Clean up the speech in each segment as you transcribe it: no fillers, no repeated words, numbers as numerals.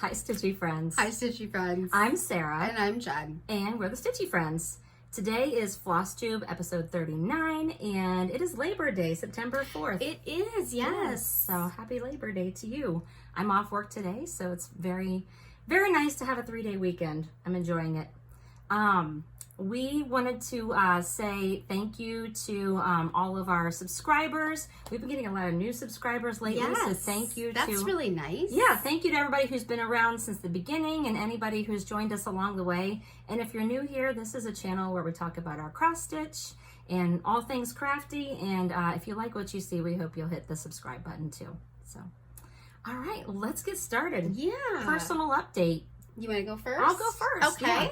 Hi, Stitchy Friends. Hi, Stitchy Friends. I'm Sarah. And I'm Jen. And we're the Stitchy Friends. Today is Flosstube episode 39, and it is Labor Day, September 4th. It is, yes. So happy Labor Day to you. I'm off work today, so it's very, very nice to have a 3-day weekend. I'm enjoying it. We wanted to say thank you to all of our subscribers. We've been getting a lot of new subscribers lately, so thank you. That's really nice. Yeah, thank you to everybody who's been around since the beginning and anybody who's joined us along the way. And if you're new here, this is a channel where we talk about our cross stitch and all things crafty. And if you like what you see, we hope you'll hit the subscribe button too. So, all right, let's get started. Yeah. Personal update. You want to go first? I'll go first. Okay. Yeah.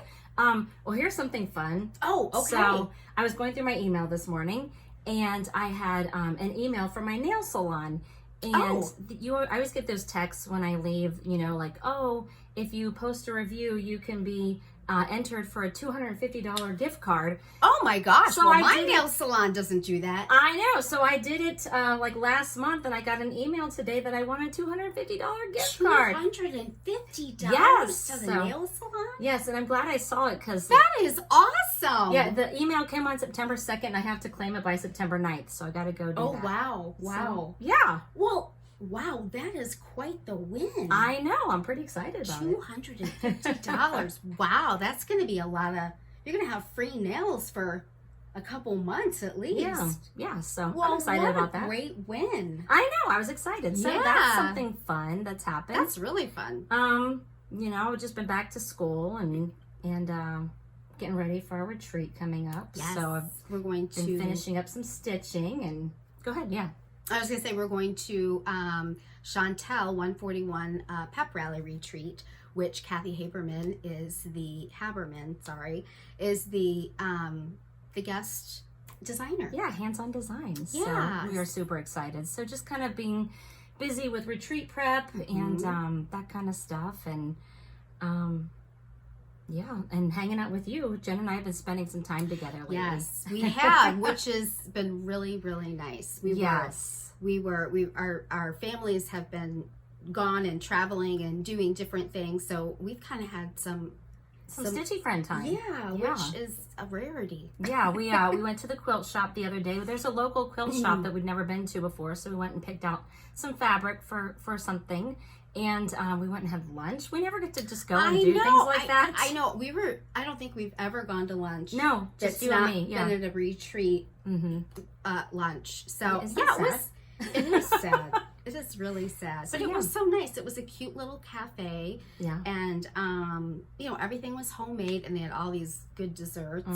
Well, here's something fun. Oh, okay. So I was going through my email this morning, and I had an email from my nail salon. And I always get those texts when I leave, you know, like, oh, if you post a review, you can be entered for a $250 gift card. Oh my gosh! So well, my nail salon doesn't do that. I know. So I did it like last month, and I got an email today that I won a $250 gift card. $250 Yes. to the nail salon? Yes, and I'm glad I saw it because that is awesome. Yeah, the email came on September 2nd, and I have to claim it by September 9th, so I got to go do that. Oh, wow. So, yeah. Well, wow, that is quite the win. I know. I'm pretty excited about it. $250. Wow, that's going to be a lot of... You're going to have free nails for a couple months at least. Yeah. So I'm excited about that. Great win. I know. I was excited. So that's something fun that's happened. That's really fun. You know, I've just been back to school and getting ready for a retreat coming up. Yes. So we're going to been finishing up some stitching and go ahead. Yeah. I was going to say we're going to Chantel 141 Pep Rally Retreat, which Kathy Haberman is the guest designer. Yeah, hands-on designs. Yeah. So we are super excited. So just kind of being busy with retreat prep and that kind of stuff, and yeah, and hanging out with you. Jen and I have been spending some time together lately. Yes, we have, which has been really, really nice. Our families have been gone and traveling and doing different things, so we've kind of had some stitchy friend time. Yeah, which is a rarity. Yeah, we went to the quilt shop the other day. There's a local quilt shop that we'd never been to before, so we went and picked out some fabric for something, and we went and had lunch. We never get to just go and do things like that. I know. I don't think we've ever gone to lunch. No, just you and me. Yeah, been at a retreat lunch. So it is sad. It is really sad, but it was so nice. It was a cute little cafe, and you know, everything was homemade, and they had all these good desserts.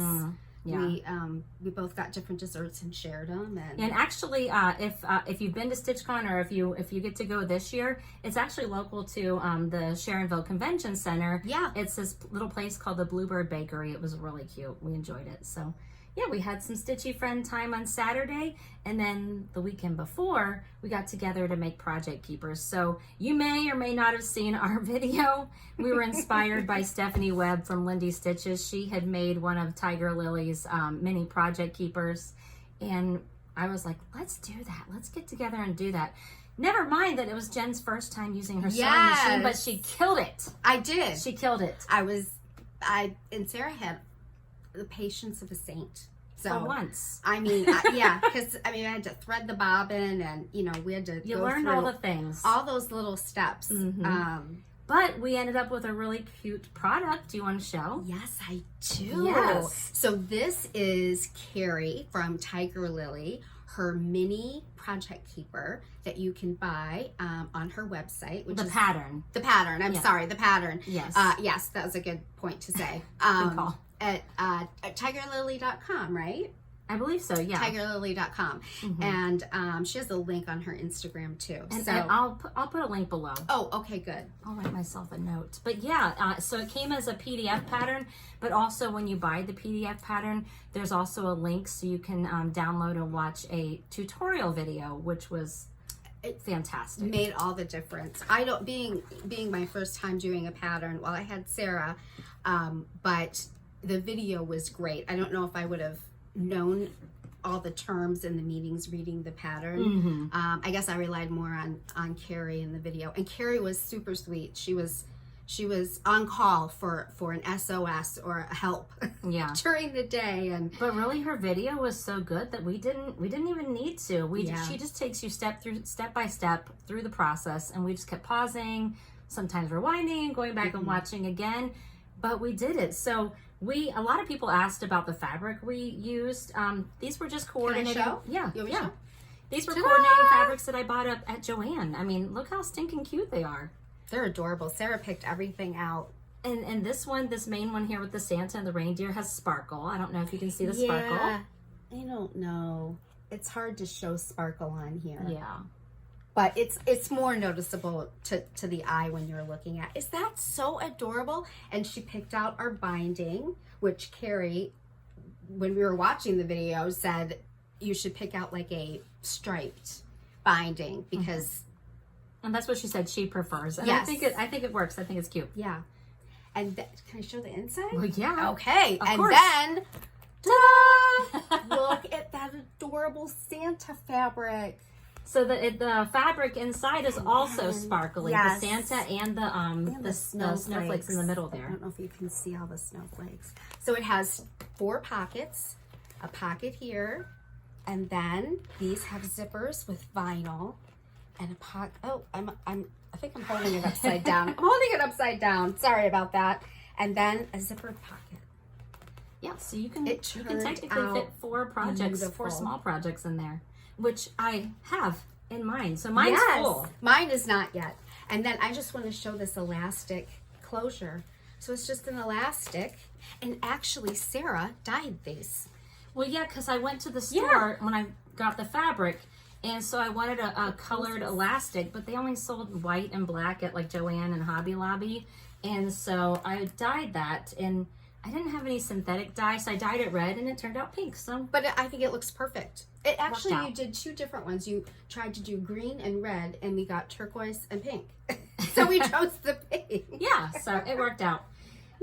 We both got different desserts and shared them. And actually, if you've been to StitchCon, or if you get to go this year, it's actually local to the Sharonville Convention Center. Yeah, it's this little place called the Bluebird Bakery. It was really cute. We enjoyed it. So. Yeah, we had some Stitchy Friend time on Saturday, and then the weekend before, we got together to make project keepers. So you may or may not have seen our video. We were inspired by Stephanie Webb from Lindy Stitches. She had made one of Tiger Lily's mini project keepers, and I was like, let's do that. Let's get together and do that. Never mind that it was Jen's first time using her sewing machine, but she killed it. I did. She killed it. And Sarah had the patience of a saint. So for once. I mean, because I had to thread the bobbin, and you know, we had to learned all the things, all those little steps. But we ended up with a really cute product. Do you want to show? Yes, I do. Yes. So this is Carrie from Tiger Lily, her mini project keeper that you can buy on her website. Which the is pattern. The pattern. I'm sorry, the pattern. Yes. Yes, that was a good point to say. Good call. At tigerlily.com, right? I believe so, yeah. Tigerlily.com. And she has a link on her Instagram too. And I'll put a link below. Oh, okay, good. I'll write myself a note. But yeah, so it came as a PDF pattern, but also when you buy the PDF pattern, there's also a link so you can download and watch a tutorial video, which was fantastic. Made all the difference. Being my first time doing a pattern, well, I had Sarah, but the video was great. I don't know if I would have known all the terms and the meanings reading the pattern. I guess I relied more on Carrie in the video. And Carrie was super sweet. She was she was on call for an SOS or a help during the day. But really her video was so good that we didn't even need to. She just takes you step by step through the process, and we just kept pausing, sometimes rewinding, going back and watching again, but we did it. So a lot of people asked about the fabric we used. These were just coordinated. Can I show? Yeah. Show? These were coordinating fabrics that I bought up at Joann. I mean, look how stinking cute they are. They're adorable. Sarah picked everything out. And this main one here with the Santa and the reindeer has sparkle. I don't know if you can see the sparkle. I don't know. It's hard to show sparkle on here. Yeah. But it's more noticeable to the eye when you're looking at. Is that so adorable? And she picked out our binding, which Carrie, when we were watching the video, said you should pick out like a striped binding because and that's what she said she prefers. And yes. I think it works. I think it's cute. Yeah. And can I show the inside? Well, yeah. Okay. Of and course. then ta-da! Look at that adorable Santa fabric. So the fabric inside is also sparkly. Yes. The Santa and the snowflakes in the middle there. I don't know if you can see all the snowflakes. So it has 4 pockets, a pocket here, and then these have zippers with vinyl, and a pocket. Oh, I think I'm holding it upside down. I'm holding it upside down. Sorry about that. And then a zippered pocket. Yeah, so you can technically fit 4 projects, beautiful. 4 small projects in there, which I have in mine. So mine's full. Mine is not yet. And then I just want to show this elastic closure. So it's just an elastic, and actually Sarah dyed these. Well, yeah, because I went to the store when I got the fabric, and so I wanted a colored elastic, but they only sold white and black at like Joann and Hobby Lobby, and so I dyed that, and I didn't have any synthetic dye, so I dyed it red, and it turned out pink. So, but I think it looks perfect. It actually, you did 2 different ones. You tried to do green and red, and we got turquoise and pink. So we chose the pink. Yeah, so it worked out.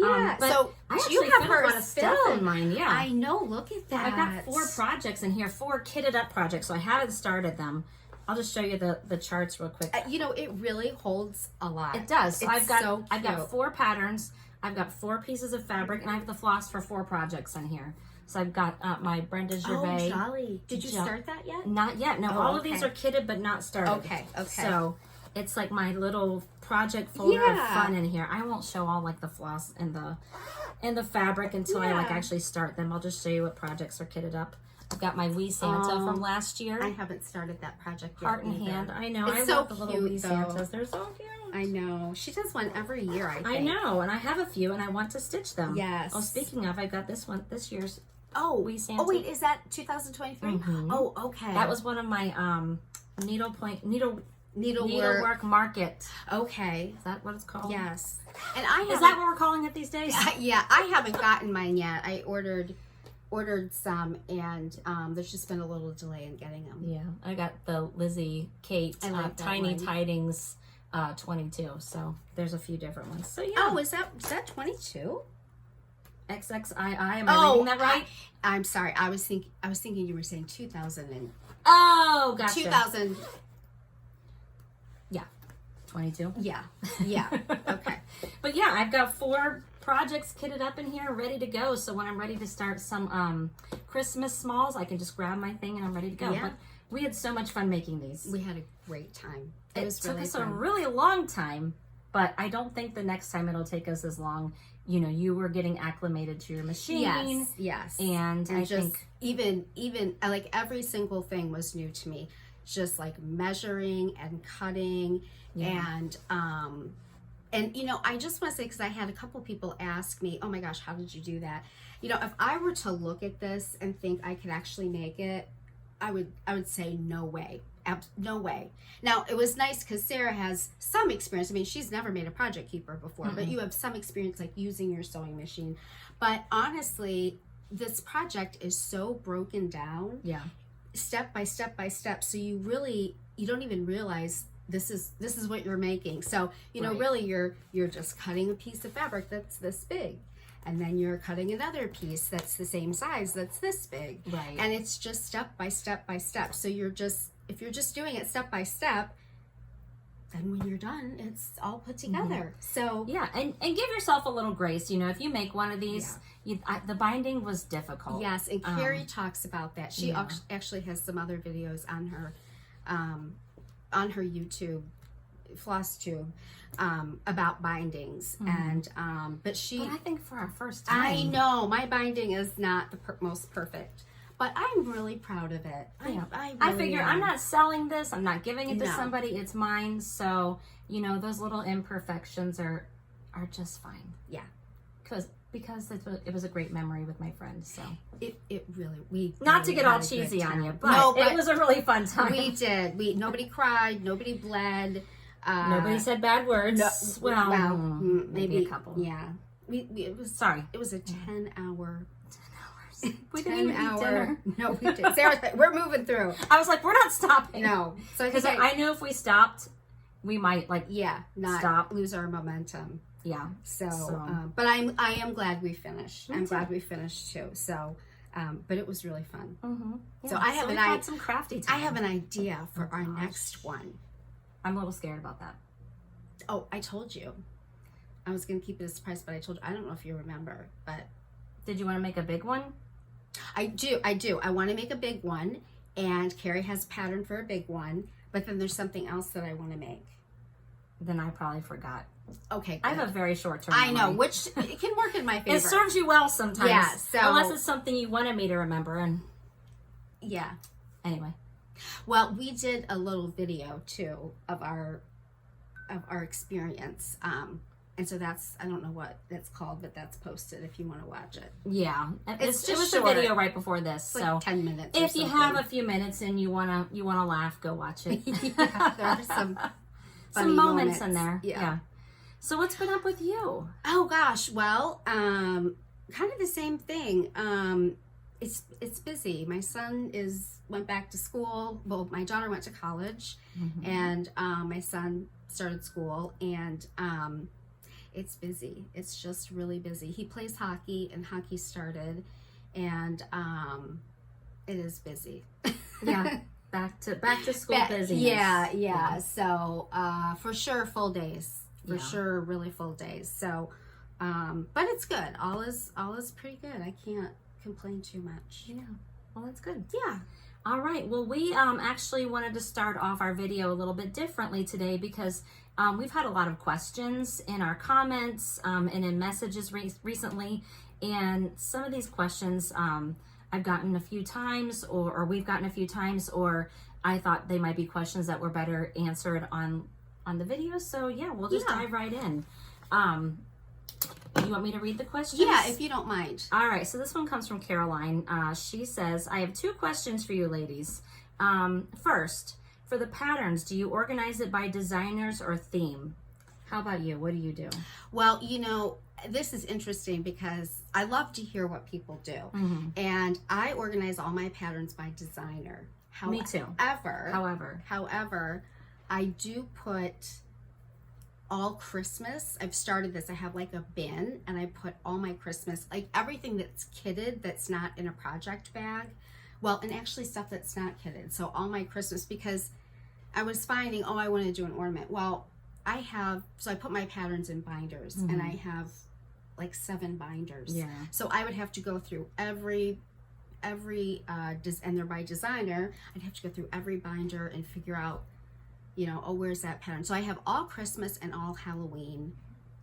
Yeah, but so I actually you have a lot of stuff in mine. Yeah, I know. Look at that. I've got 4 projects in here, 4 kitted up projects. So I haven't started them. I'll just show you the charts real quick. It really holds a lot. It does. So I've got 4 patterns. I've got 4 pieces of fabric, and I have the floss for 4 projects in here. So I've got my Brenda Gervais. Oh, jolly. Did you start that yet? Not yet. No, all of these are kitted but not started. Okay. So it's like my little project folder of fun in here. I won't show all like the floss and the fabric until I like actually start them. I'll just show you what projects are kitted up. I've got my wee Santa from last year. I haven't started that project yet. Heart in hand. I know. It's I so love the little wee Santas. They're so cute. I know. She does one every year, I think. I know, and I have a few, and I want to stitch them. Yes. Oh, speaking of, I got this year's wee Santa. Oh, wait, is that 2023? Mm-hmm. Oh, okay. That was one of my needlework market. Okay. Is that what it's called? Yes. And is that what we're calling it these days? Yeah, I haven't gotten mine yet. I ordered some, and there's just been a little delay in getting them. Yeah, I got the Lizzie Kate Tiny Tidings 22. So there's a few different ones. So yeah. Oh, is that 22? XXII. Am I reading that right? I'm sorry. I was thinking you were saying 2000 and. Oh, gotcha. 2000. Yeah, 22. Yeah. Okay. But yeah, I've got 4 projects kitted up in here, ready to go. So when I'm ready to start some Christmas smalls, I can just grab my thing and I'm ready to go. Yeah. But we had so much fun making these. We had a great time. It was took really us fun. a really long time, but I don't think the next time it'll take us as long. You know, you were getting acclimated to your machine. Yes. And I think even like every single thing was new to me. Just like measuring and cutting and you know, I just want to say, because I had a couple people ask me, oh my gosh, how did you do that? You know, if I were to look at this and think I could actually make it, I would say no way. No way. Now, it was nice because Sarah has some experience. I mean, she's never made a project keeper before, but you have some experience like using your sewing machine. But honestly, this project is so broken down. Yeah. Step by step by step. So you don't even realize this is what you're making. So, you know, really you're just cutting a piece of fabric that's this big. And then you're cutting another piece that's the same size that's this big. Right. And it's just step by step by step. So if you're just doing it step by step, then when you're done, it's all put together. So yeah, and give yourself a little grace. You know, if you make one of these, the binding was difficult. Yes, and Carrie talks about that. She actually has some other videos on her YouTube, Flosstube, about bindings. And but I think for our first time, I know my binding is not the most perfect. But I'm really proud of it. I figure I'm not selling this. I'm not giving it to somebody. It's mine. So, you know, those little imperfections are just fine. Yeah. Because it was a great memory with my friends. So it really not to get all cheesy on you, but it was a really fun time. We did. Nobody cried. Nobody bled. Nobody said bad words. No, maybe a couple. Yeah. It was a 10-hour. We didn't even eat dinner. No, we did. Sarah, we're moving through. I was like, we're not stopping. No. So because I knew if we stopped, we might not stop, lose our momentum. Yeah. So but I am glad we finished. I'm glad we finished too. So, but it was really fun. Yeah. So I have had some crafty time. I have an idea for our next one. I'm a little scared about that. Oh, I told you. I was going to keep it a surprise, but I told you. I don't know if you remember, but. Did you want to make a big one? I do. I want to make a big one, and Carrie has a pattern for a big one, but then there's something else that I want to make. Then I probably forgot. Okay, good. I have a very short term. I know, which it can work in my favor. It serves you well sometimes. Yeah, so unless it's something you wanted me to remember, and yeah. Anyway, well, we did a little video too of our experience. And so I don't know what that's called, but that's posted if you want to watch it. Yeah. It was short. a video right before this. It's so like 10 minutes. If you have a few minutes and you wanna laugh, go watch it. Yeah, there are some funny moments in there. Yeah. So what's been up with you? Oh gosh, well, kind of the same thing. It's busy. My son went back to school. Well, my daughter went to college, and my son started school, and it's busy. It's just really busy. He plays hockey, and hockey started, and it is busy. Yeah, back to school busy. Yeah. So for sure, full days. For sure, really full days. So, but it's good. All is pretty good. I can't complain too much. Yeah. Well, that's good. Yeah. All right. Well, we actually wanted to start off our video a little bit differently today because we've had a lot of questions in our comments and in messages recently. And some of these questions I've gotten a few times or we've gotten a few times, or I thought they might be questions that were better answered on the video. So yeah, we'll just dive right in. You want me to read the questions? Yeah, if you don't mind. All right, so this one comes from Caroline. She says, I have 2 questions for you ladies. First, for the patterns, do you organize it by designers or theme? How about you? What do you do? Well, this is interesting because I love to hear what people do. And I organize all my patterns by designer. Me too. However, I do put all Christmas. I've started this. I have like a bin and I put all my Christmas, like everything that's kitted that's not in a project bag. Well, and actually stuff that's not kitted. So all my Christmas, because I was finding, I want to do an ornament. Well, I put my patterns in binders and I have like 7 binders. Yeah. So I would have to go through every and they're by designer. I'd have to go through every binder and figure out, where's that pattern? So I have all Christmas and all Halloween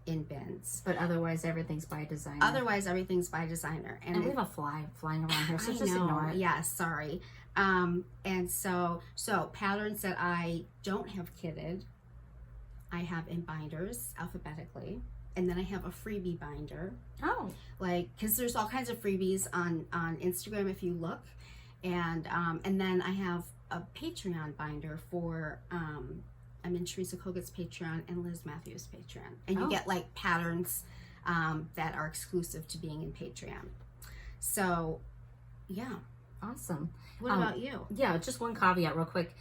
in bins. But otherwise, everything's by designer. And we have a fly flying around here, so just ignore it. Yeah, sorry. And so patterns that I don't have kitted, I have in binders alphabetically. And then I have a freebie binder. Oh. Because there's all kinds of freebies on Instagram if you look. And then I have a Patreon binder for, I'm in Teresa Kogut's Patreon and Liz Matthews' Patreon. And you get like patterns that are exclusive to being in Patreon. So, yeah. Awesome. What about you? Yeah, just one caveat real quick.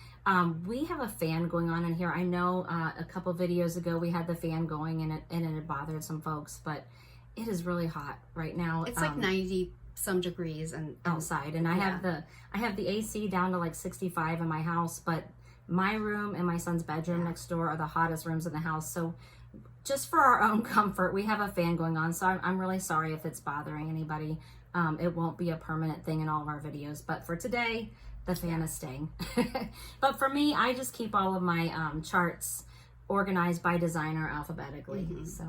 We have a fan going on in here. I know a couple videos ago we had the fan going and it had bothered some folks, but it is really hot right now. It's like 90 some degrees and outside, and I have the AC down to like 65 in my house, but my room and my son's bedroom next door are the hottest rooms in the house. So just for our own comfort, we have a fan going on. So I'm really sorry if it's bothering anybody. It won't be a permanent thing in all of our videos, but for today, the fan is staying. But for me, I just keep all of my charts organized by designer alphabetically. So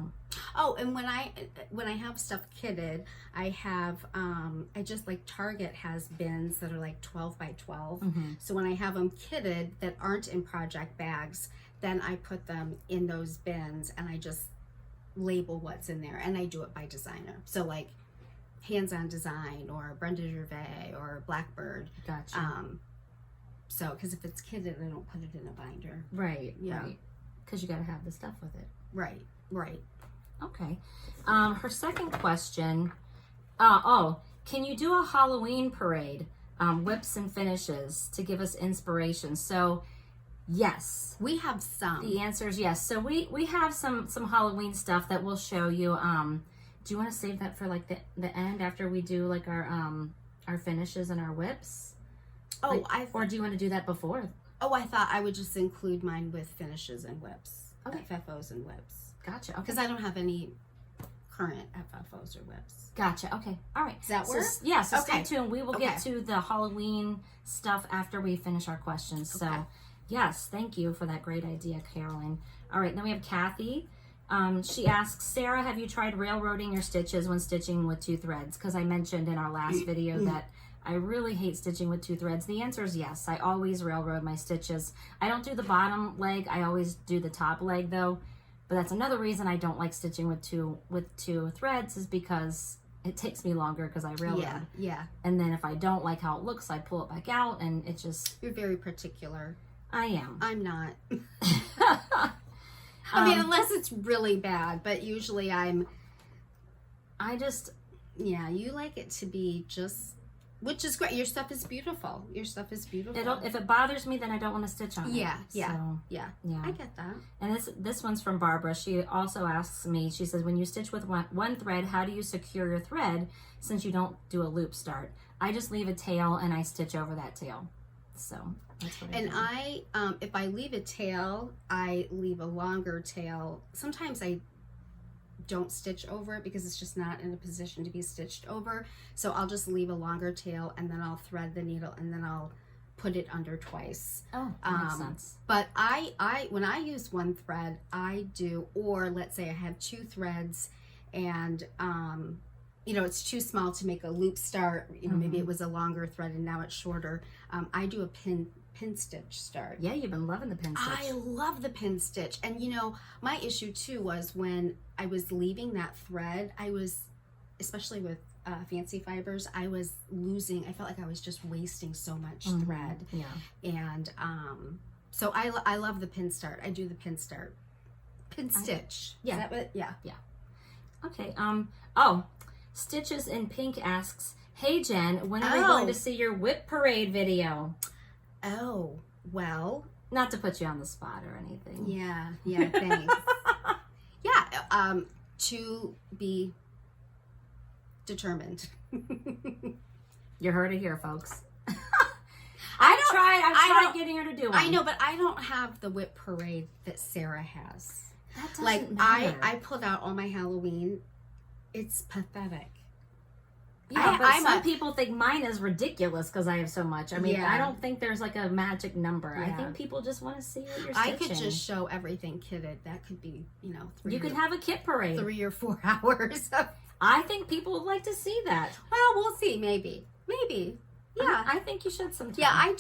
and when I have stuff kitted, I have I just like Target has bins that are like 12 by 12. So when I have them kitted that aren't in project bags, then I put them in those bins and I just label what's in there, and I do it by designer. So like Hands-On Design or Brenda Gervais or Blackbird. Gotcha. So because if it's kitted, I don't put it in a binder. Right. Because you got to have the stuff with it. Right. Okay. Her second question. Can you do a Halloween parade, whips and finishes, to give us inspiration? So, yes, we have some. The answer is yes. So we have some Halloween stuff that we'll show you. Do you want to save that for like the end after we do like our finishes and our whips? Or do you want to do that before? I thought I would just include mine with finishes and whips. Okay. FFOs and whips. Gotcha. Okay. Because I don't have any current FFOs or whips. Gotcha. Okay. All right. Does that work? So stay tuned. We will get to the Halloween stuff after we finish our questions. So yes, thank you for that great idea, Carolyn. All right. Then we have Kathy. She asks, Sarah, have you tried railroading your stitches when stitching with 2 threads? Because I mentioned in our last video that I really hate stitching with 2 threads. The answer is yes. I always railroad my stitches. I don't do the bottom leg. I always do the top leg though. But that's another reason I don't like stitching with two threads, is because it takes me longer because I railroad. Yeah. And then if I don't like how it looks, I pull it back out, and it just... You're very particular. I am. I'm not. I mean, unless it's really bad, but usually you like it to be just, which is great. Your stuff is beautiful. If it bothers me, then I don't want to stitch on it. Yeah. Yeah. I get that. And this one's from Barbara. She also asks me, she says, when you stitch with one thread, how do you secure your thread since you don't do a loop start? I just leave a tail and I stitch over that tail. So that's what I do. If I leave a tail, I leave a longer tail. Sometimes I don't stitch over it because it's just not in a position to be stitched over. So I'll just leave a longer tail and then I'll thread the needle and then I'll put it under twice. Oh, that makes sense. But when I use one thread, I do, or let's say I have 2 threads and it's too small to make a loop start. Maybe it was a longer thread and now it's shorter. I do a pin stitch start. Yeah, you've been loving the pin stitch. I love the pin stitch. And my issue too was when I was leaving that thread, especially with fancy fibers, I felt like I was just wasting so much thread. Yeah. And so I love the pin start. I do the pin start. Pin stitch. Yeah. Is that what? Yeah. Okay. Stitches in Pink asks, hey Jen, when are we going to see your whip parade video? Oh, well. Not to put you on the spot or anything. Yeah, thanks. To be determined. You heard it here, folks. I've tried getting her to do one. I know, but I don't have the whip parade that Sarah has. That doesn't matter. I pulled out all my Halloween. It's pathetic. Yeah, but some people think mine is ridiculous because I have so much. I mean, I don't think there's like a magic number. Yeah. I think people just want to see what you're stitching. I could just show everything kitted. That could be, you could have a kit parade. 3 or 4 hours. I think people would like to see that. Well, we'll see. Maybe. Yeah, I think you should sometime. Yeah, I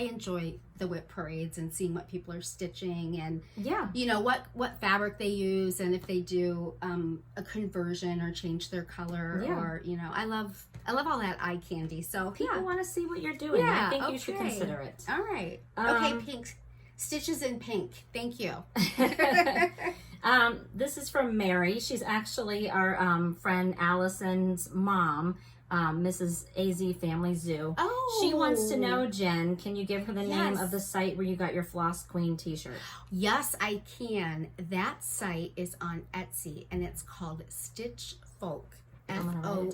enjoy the whip parades and seeing what people are stitching and what fabric they use and if they do a conversion or change their color or I love all that eye candy. So people want to see what you're doing. I think you should consider it. All right. Okay, pink stitches in pink. Thank you. This is from Mary. She's actually our friend Allison's mom. Mrs. AZ Family Zoo. Oh. She wants to know, Jen, can you give her the name of the site where you got your Floss Queen t-shirt? Yes, I can. That site is on Etsy and it's called Stitch Folk. Folk.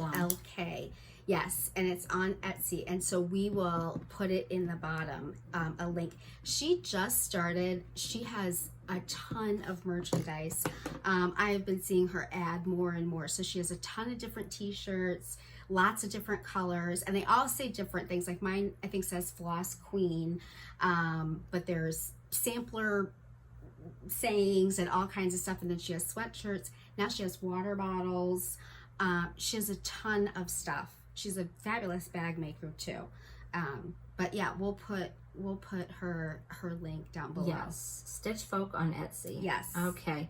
Yes, and it's on Etsy, and so we will put it in the bottom, a link. She just started. She has a ton of merchandise. I've been seeing her add more and more. So she has a ton of different t-shirts, lots of different colors, and they all say different things. Like mine, I think, says Floss Queen, but there's sampler sayings and all kinds of stuff. And then she has sweatshirts. Now she has water bottles. She has a ton of stuff. She's a fabulous bag maker too. But yeah, we'll put her link down below. Yes, Stitch Folk on Etsy. Yes. Okay.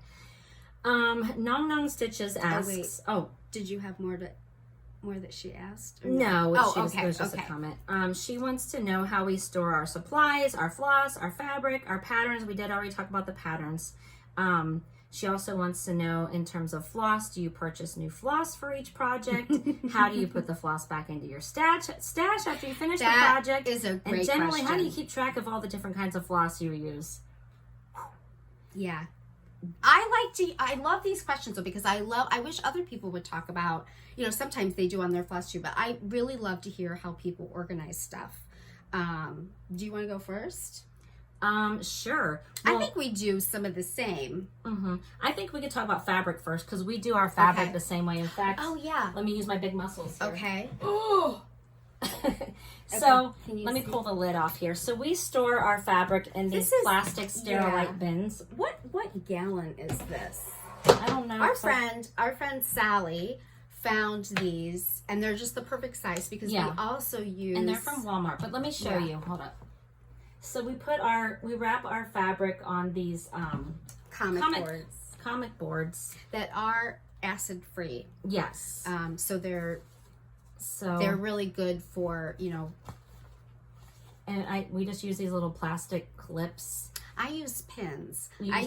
Nong Nong Stitches asks. Oh, did you have more that she asked? No, oh, it was just a comment. She wants to know how we store our supplies, our floss, our fabric, our patterns. We did already talk about the patterns. She also wants to know, in terms of floss, do you purchase new floss for each project? How do you put the floss back into your stash after you finish the project? That is a great question. And generally, how do you keep track of all the different kinds of floss you use? Yeah. I love these questions though, because I wish other people would talk about, sometimes they do on their floss too, but I really love to hear how people organize stuff. Do you want to go first? Sure. Well, I think we do some of the same. I think we could talk about fabric first, because we do our fabric the same way. In fact, let me use my big muscles here. Okay. Oh. So let me pull the lid off here. So we store our fabric in these plastic Sterilite bins. What gallon is this? I don't know. Our friend Sally found these, and they're just the perfect size, because we also use, and they're from Walmart. But let me show you. Hold up. So we wrap our fabric on these comic boards that are acid free. Yes. So they're really good for, And we just use these little plastic clips. I use pins. I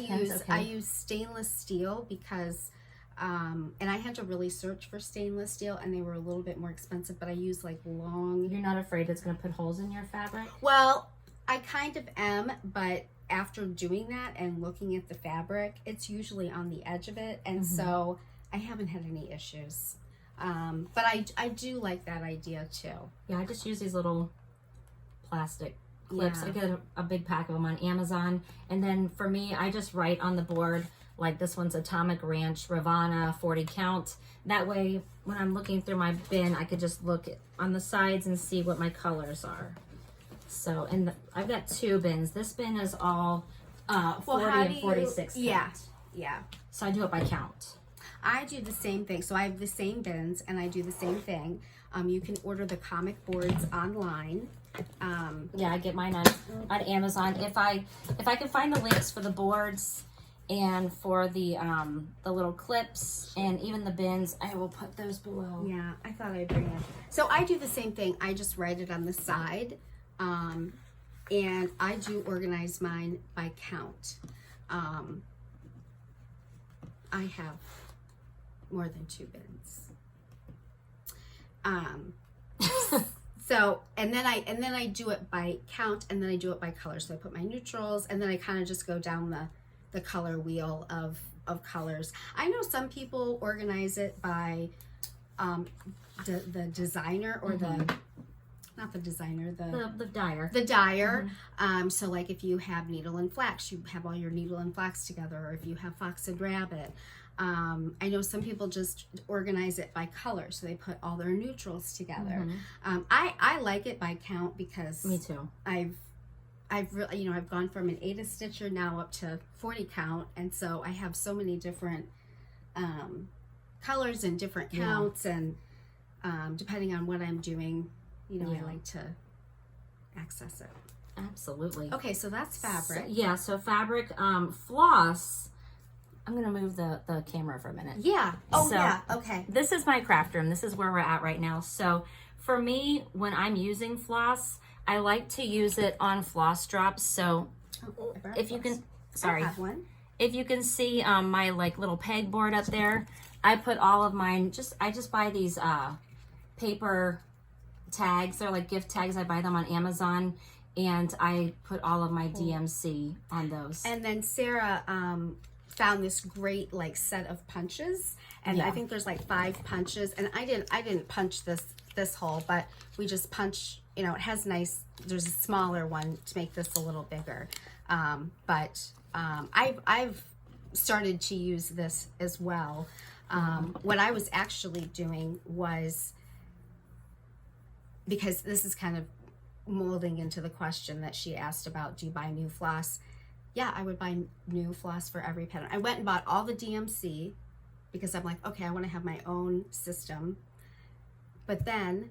use stainless steel because and I had to really search for stainless steel, and they were a little bit more expensive, but I use like long. You're not afraid it's going to put holes in your fabric? Well, I kind of am, but after doing that and looking at the fabric, it's usually on the edge of it, and so I haven't had any issues. But I do like that idea too. Yeah, I just use these little plastic clips. I get a big pack of them on Amazon, and then for me, I just write on the board, like this one's Atomic Ranch Ravana 40 count. That way, when I'm looking through my bin, I could just look on the sides and see what my colors are. So, and I've got two bins. This bin is all 40 and 46 count. Yeah. So I do it by count. I do the same thing. So I have the same bins, and I do the same thing. You can order the comic boards online. I get mine on Amazon. If I can find the links for the boards and for the little clips and even the bins, I will put those below. Yeah, I thought I'd bring it. So I do the same thing. I just write it on the side, and I do organize mine by count. I have more than 2 bins. So, and then I do it by count, and then I do it by color. So I put my neutrals, and then I kind of just go down the color wheel of colors. I know some people organize it by the designer, or not the designer, the dyer. The dyer. So like if you have needle and flax, you have all your needle and flax together, or if you have fox and rabbit. I know some people just organize it by color, so they put all their neutrals together. I like it by count because me too. I've really, I've gone from an 8 stitcher now up to 40 count, and so I have so many different colors and different counts, and depending on what I'm doing, I like to access it. Absolutely. Okay, so that's fabric. So fabric, floss. I'm going to move the camera for a minute. Yeah. Oh, yeah. Okay. This is my craft room. This is where we're at right now. So for me, when I'm using floss, I like to use it on floss drops. So if you can, I have one. If you can see my like little pegboard up there, I put all of mine, I just buy these paper tags. They're like gift tags. I buy them on Amazon, and I put all of my DMC on those. And then Sarah found this great like set of punches, and I think there's like 5 punches, and I didn't punch this this hole, but we just punch, you know, it has nice, there's a smaller one to make this a little bigger. I've started to use this as well. What I was actually doing was, because this is kind of molding into the question that she asked about, do you buy new floss? Yeah, I would buy new floss for every pattern. I went and bought all the DMC because I'm like, okay, I want to have my own system. But then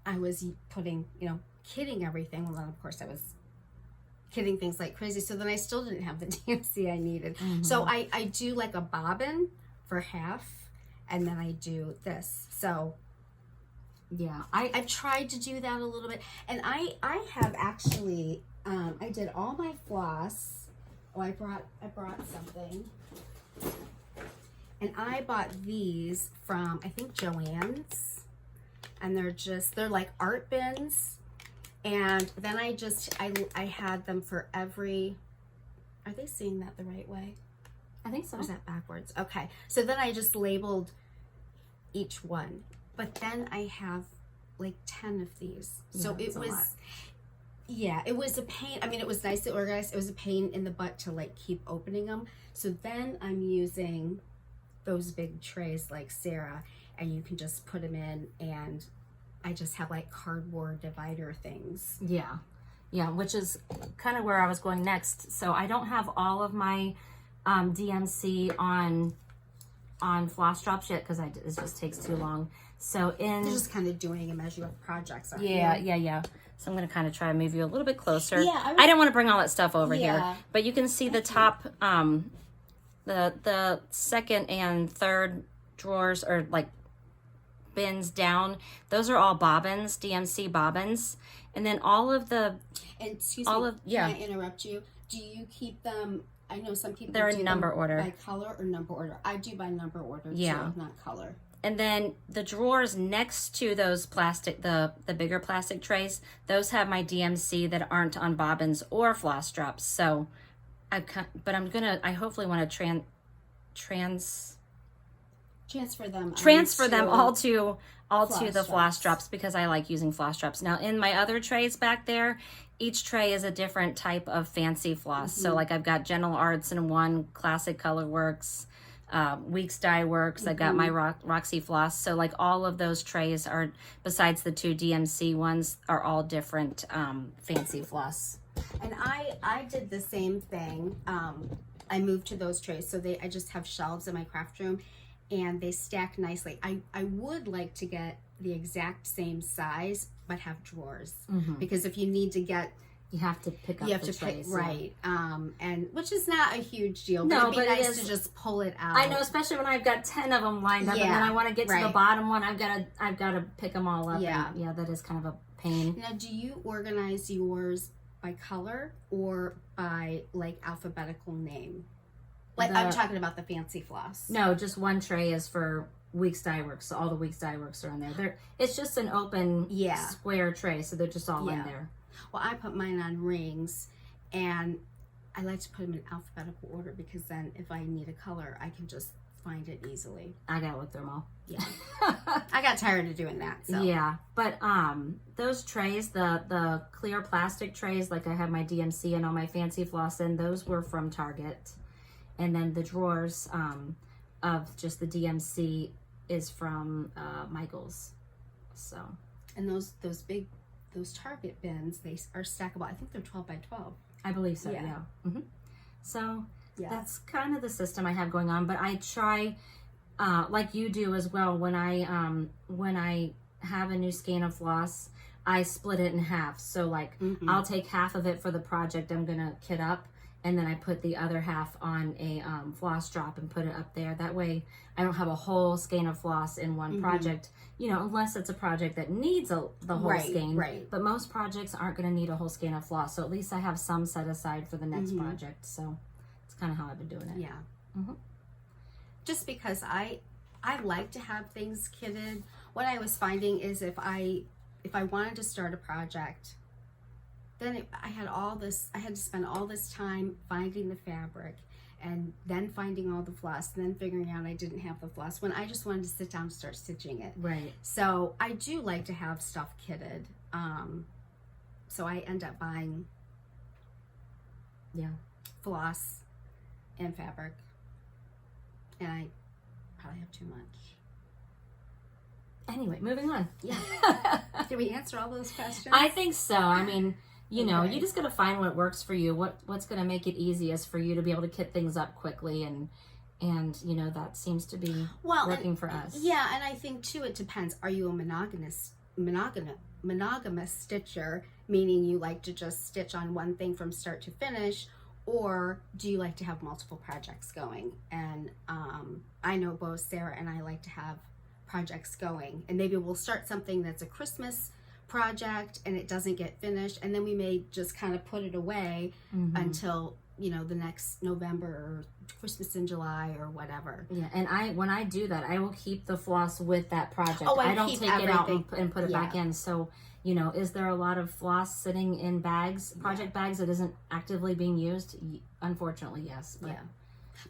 I was putting, you know, kidding everything. Well, then of course I was kidding things like crazy. So then I still didn't have the DMC I needed. So I do like a bobbin for half, and then I do this. So yeah, I've tried to do that a little bit. And I have actually, I did all my floss. Oh, I brought something. And I bought these from, I think, Joann's. And they're like art bins. And then I had them for every, are they seeing that the right way? I think so. Or is that backwards? Okay. So then I just labeled each one. But then I have like 10 of these. So it was, yeah, it was a pain. I mean, it was nicely organized. It was a pain in the butt to like keep opening them. So then I'm using those big trays like Sarah, and you can just put them in, and I just have like cardboard divider things. Yeah. Yeah, which is kind of where I was going next. So I don't have all of my DMC on floss drops yet because it just takes too long. So you're just kind of doing them as you have projects. Yeah. So I'm going to kind of try to move you a little bit closer. Yeah, I didn't want to bring all that stuff over here, but you can see the top, the second and third drawers are like bins down. Those are all bobbins, DMC bobbins, and then all of the. And excuse me, can I interrupt you? Do you keep them? I know some people they're in number order. By color or number order. I do by number order too, not color. And then the drawers next to those plastic, the bigger plastic trays, those have my DMC that aren't on bobbins or floss drops. So I hopefully want to transfer them all to the floss drops because I like using floss drops. Now in my other trays back there, each tray is a different type of fancy floss. So like I've got Gentle Arts in one, Classic Color Works, Weeks Dye Works. I've got my Roxy floss. So like all of those trays are, besides the 2 DMC ones, are all different fancy floss. And I did the same thing. I moved to those trays, so I just have shelves in my craft room, and they stack nicely. I would like to get the exact same size, but have drawers, because if you need to get, you have to pick up the trays, right? And which is not a huge deal. But it'd be nice to just pull it out. I know, especially when I've got 10 of them lined up, and then I want to get to the bottom one. I've got to pick them all up. Yeah, and, that is kind of a pain. Now, do you organize yours by color or by like alphabetical name? Like I'm talking about the fancy floss. No, just one tray is for Weeks Dye Works. So all the Weeks Dye Works are in there. It's just an open square tray, so they're just all in there. Well, I put mine on rings, and I like to put them in alphabetical order because then if I need a color, I can just find it easily. I gotta look through them all. Yeah. I got tired of doing that. So. Yeah, but those trays, the clear plastic trays, like I have my DMC and all my fancy floss in, those were from Target. And then the drawers of just the DMC is from Michael's. So. And those Target bins, they are stackable. I think they're 12 by 12. I believe so, yeah. So that's kind of the system I have going on. But I try, like you do as well, when I have a new skein of floss, I split it in half. So like I'll take half of it for the project I'm going to kit up, and then I put the other half on a floss drop and put it up there. That way I don't have a whole skein of floss in one project, unless it's a project that needs the whole skein. Right. But most projects aren't going to need a whole skein of floss. So at least I have some set aside for the next project. So it's kind of how I've been doing it. Yeah. Just because I like to have things kitted. What I was finding is if I wanted to start a project, then I had to spend all this time finding the fabric and then finding all the floss, and then figuring out I didn't have the floss when I just wanted to sit down and start stitching it. Right. So I do like to have stuff kitted. So I end up buying floss and fabric, and I probably have too much. Anyway, moving on. Yeah. Did we answer all those questions? I think so. I mean, you know, you just got to find what works for you. What's going to make it easiest for you to be able to kit things up quickly, and you know, that seems to be working for us. Yeah, and I think too it depends. Are you a monogamous stitcher, meaning you like to just stitch on one thing from start to finish, or do you like to have multiple projects going? And I know both Sarah and I like to have projects going, and maybe we'll start something that's a Christmas project and it doesn't get finished, and then we may just kind of put it away until, you know, the next November or Christmas in July or whatever. Yeah, and when I do that, I will keep the floss with that project. Oh, I don't take it out and put it back in. So, you know, is there a lot of floss sitting in bags, project bags, that isn't actively being used? Unfortunately, yes. But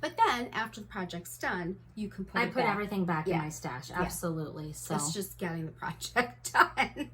But then after the project's done, you can put everything back in my stash. Absolutely. So it's just getting the project done.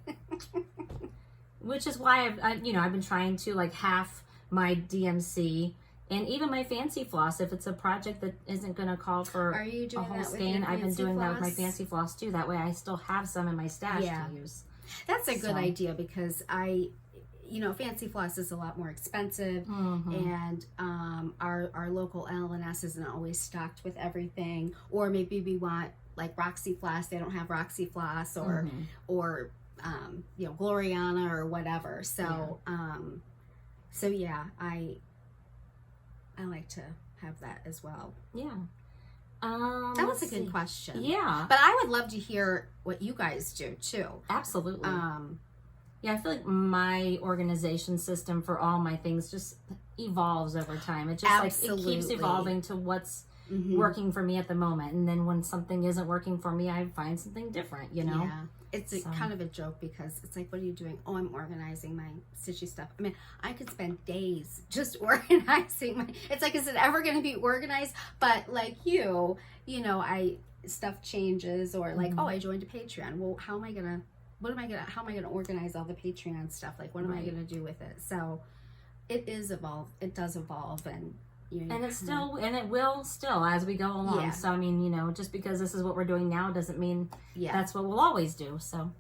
Which is why I've been trying to like half my DMC and even my fancy floss. If it's a project that isn't going to call for a whole skein, I've been doing that with my fancy floss too. That way I still have some in my stash to use. That's a good idea, because fancy floss is a lot more expensive, and our local L&S isn't always stocked with everything. Or maybe we want like Roxy floss, they don't have Roxy floss, or Gloriana or whatever. So I like to have that as well. Yeah. That was a good question. Yeah. But I would love to hear what you guys do too. Absolutely. Yeah, I feel like my organization system for all my things just evolves over time. It just it keeps evolving to what's working for me at the moment. And then when something isn't working for me, I find something different, you know? Yeah. It's kind of a joke, because it's like, what are you doing? Oh, I'm organizing my stitchy stuff. I mean, I could spend days just organizing my, it's like, is it ever going to be organized? But like stuff changes, or like, oh, I joined a Patreon. Well, how am I going to organize all the Patreon stuff? Like, what am I going to do with it? So it does evolve, and and it will still as we go along. Yeah. So I mean, just because this is what we're doing now doesn't mean that's what we'll always do. So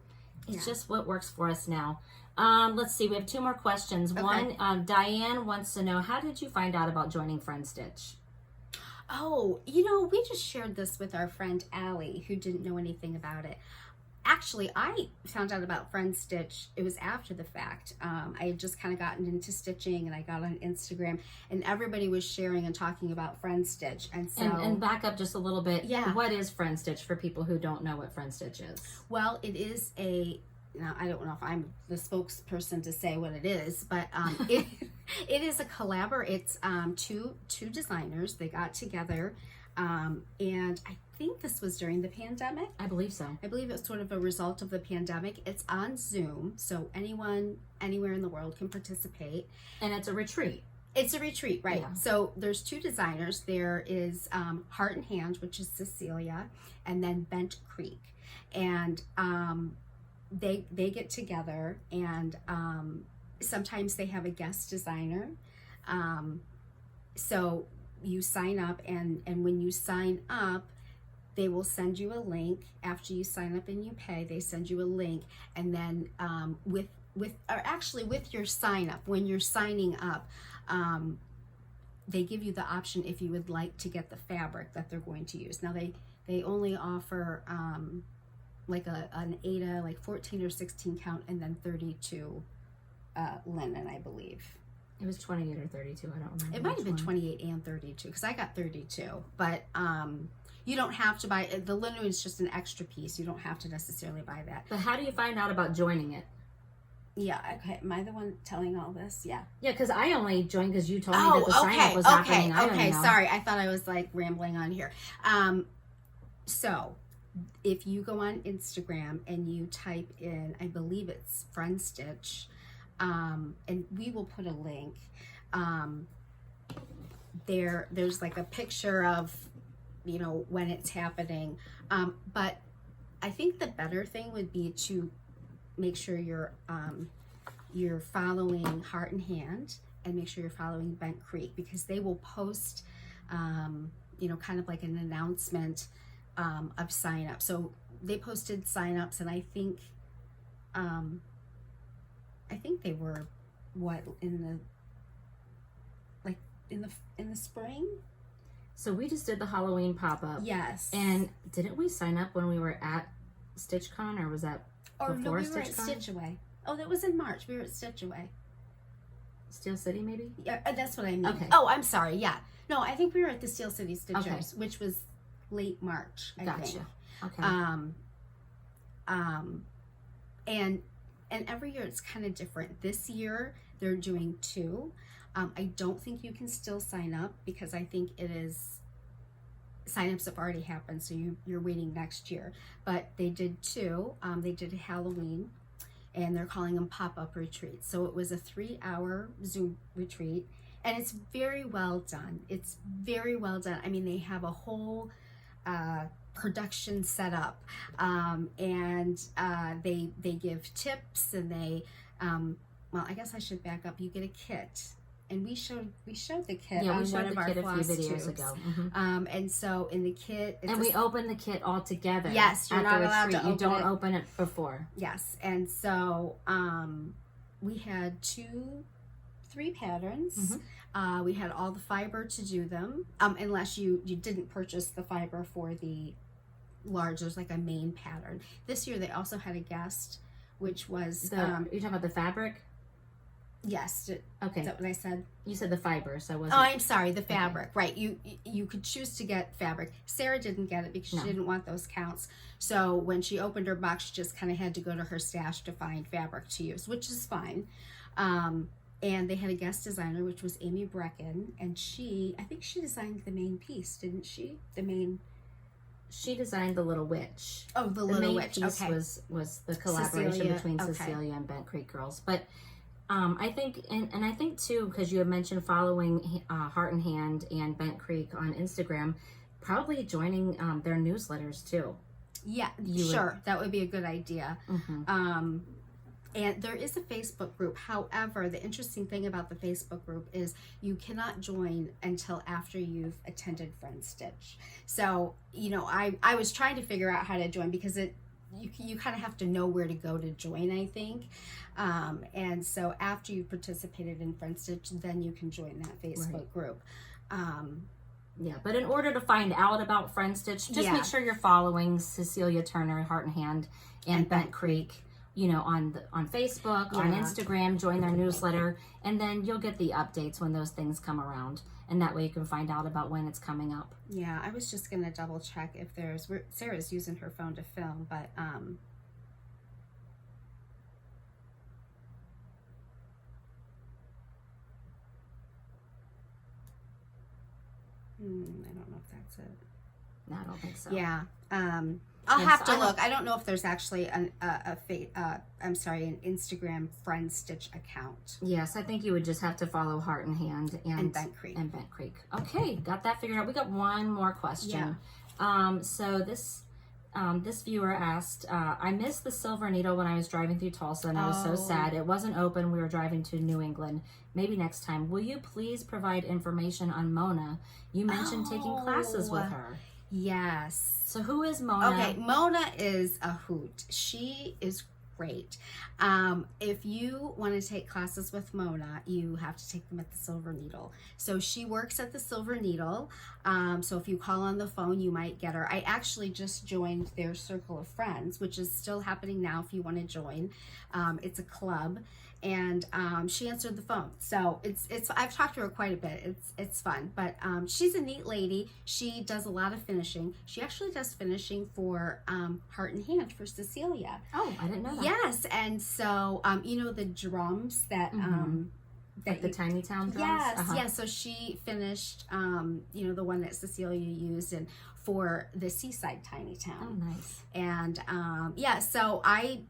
it's just what works for us now. Let's see, we have two more questions. Okay. One, Diane wants to know, how did you find out about joining Friend Stitch? Oh, we just shared this with our friend Allie, who didn't know anything about it. Actually, I found out about Friend Stitch, it was after the fact. I had just kind of gotten into stitching, and I got on Instagram, and everybody was sharing and talking about Friend Stitch. And so, and back up just a little bit. Yeah. What is Friend Stitch for people who don't know what Friend Stitch is? Well, it is now I don't know if I'm the spokesperson to say what it is, but it is a it's two designers. They got together, and I think this was during the pandemic. I believe so. I believe it's sort of a result of the pandemic. It's on Zoom, so anyone anywhere in the world can participate. And it's a retreat. It's a retreat, right? Yeah. So there's two designers. There is Heart and Hand, which is Cecilia, and then Bent Creek. And they get together, and sometimes they have a guest designer. So you sign up, and when you sign up, they will send you a link. After you sign up and you pay, they send you a link, and then with your sign up, when you're signing up, they give you the option if you would like to get the fabric that they're going to use. Now they only offer like an Aida, like 14 or 16 count, and then 32 linen, I believe. It was 28 or 32. I don't remember. It might have been 28 and 32, because I got 32. But you don't have to buy the linen. Is just an extra piece. You don't have to necessarily buy that. But how do you find out about joining it? Yeah. Okay. Am I the one telling all this? Yeah. Yeah, because I only joined because you told me that the sign up was happening. Okay. Sorry, I thought I was like rambling on here. So if you go on Instagram and you type in, I believe it's Friend Stitch, and we will put a link. there's like a picture of, you know, when it's happening. But I think the better thing would be to make sure you're following Heart and Hand, and make sure you're following Bent Creek, because they will post, you know, kind of like an announcement of sign up. So they posted sign-ups, and I think they were in the spring. So we just did the Halloween pop-up. Yes. And didn't we sign up when we were at StitchCon, or was that before no, we were at StitchCon? Stitch Away. Oh, that was in March. We were at Stitch Away. Steel City, maybe? Yeah, that's what I mean. Okay. Oh, I'm sorry. Yeah. No, I think we were at the Steel City Stitchers, which was late March, I think. Okay. And every year it's kind of different. This year they're doing 2. I don't think you can still sign up, because I think sign-ups have already happened, so you're waiting next year. But they did 2. They did a Halloween, and they're calling them pop-up retreats. So it was a 3-hour Zoom retreat, and it's very well done. It's very well done. I mean, they have a whole production set up, and they give tips, and they well, I guess I should back up. You get a kit. And we showed the kit on one of our Flosstubes videos ago. And so in the kit, and we open the kit all together. Yes, you're not allowed to open it. You don't open it before. Yes, and so we had 3 patterns. We had all the fiber to do them, unless you didn't purchase the fiber for the large. There's like a main pattern. This year they also had a guest, which was you're talking about the fabric. Yes. Okay. Is that what I said? You said the fiber, so I wasn't. Oh, I'm sorry. The fabric, right? You could choose to get fabric. Sarah didn't get it because she didn't want those counts. So when she opened her box, she just kind of had to go to her stash to find fabric to use, which is fine. And they had a guest designer, which was Amy Brecken, and I think she designed the main piece, didn't she? She designed the Little Witch. Oh, the Little Witch. Piece was the collaboration between Cecilia and Bent Creek Girls, but. I think, and I think too, because you had mentioned following Heart and Hand and Bent Creek on Instagram, probably joining their newsletters too. Yeah, sure. That would be a good idea. And there is a Facebook group. However, the interesting thing about the Facebook group is you cannot join until after you've attended Friend Stitch. So, you know, I was trying to figure out how to join, because you kind of have to know where to go to join, I think. And so after you've participated in Friend Stitch, then you can join that Facebook group. Yeah, but in order to find out about Friend Stitch, just make sure you're following Cecilia Turner, Heart and Hand, and Bent Creek, you know, on Facebook, on Instagram, join their newsletter, and then you'll get the updates when those things come around. And that way you can find out about when it's coming up. Yeah, I was just going to double check if Sarah's using her phone to film, but I don't know if that's it. No, I don't think so. Yeah. I'll have to look. I don't know if there's actually an Instagram Friend Stitch account. Yes, I think you would just have to follow Heart and Hand and Bent Creek. Okay, got that figured out. We got one more question. So this viewer asked, I missed the silver needle when I was driving through Tulsa, and I was so sad. It wasn't open. We were driving to New England. Maybe next time. Will you please provide information on Mona? You mentioned taking classes with her. Yes. So who is Mona? Okay, Mona is a hoot. She is great. If you want to take classes with Mona, you have to take them at the Silver Needle. So she works at the Silver Needle. So if you call on the phone, you might get her. I actually just joined their Circle of Friends, which is still happening now if you want to join. It's a club. And she answered the phone. So it's I've talked to her quite a bit. It's fun. But she's a neat lady. She does a lot of finishing. She actually does finishing for Heart and Hand for Cecilia. Oh, I didn't know that. Yes, and so you know the drums that like the Tiny Town drums? Yes, yes. So she finished you know, the one that Cecilia used and for the Seaside Tiny Town. Oh, nice. And yeah, so I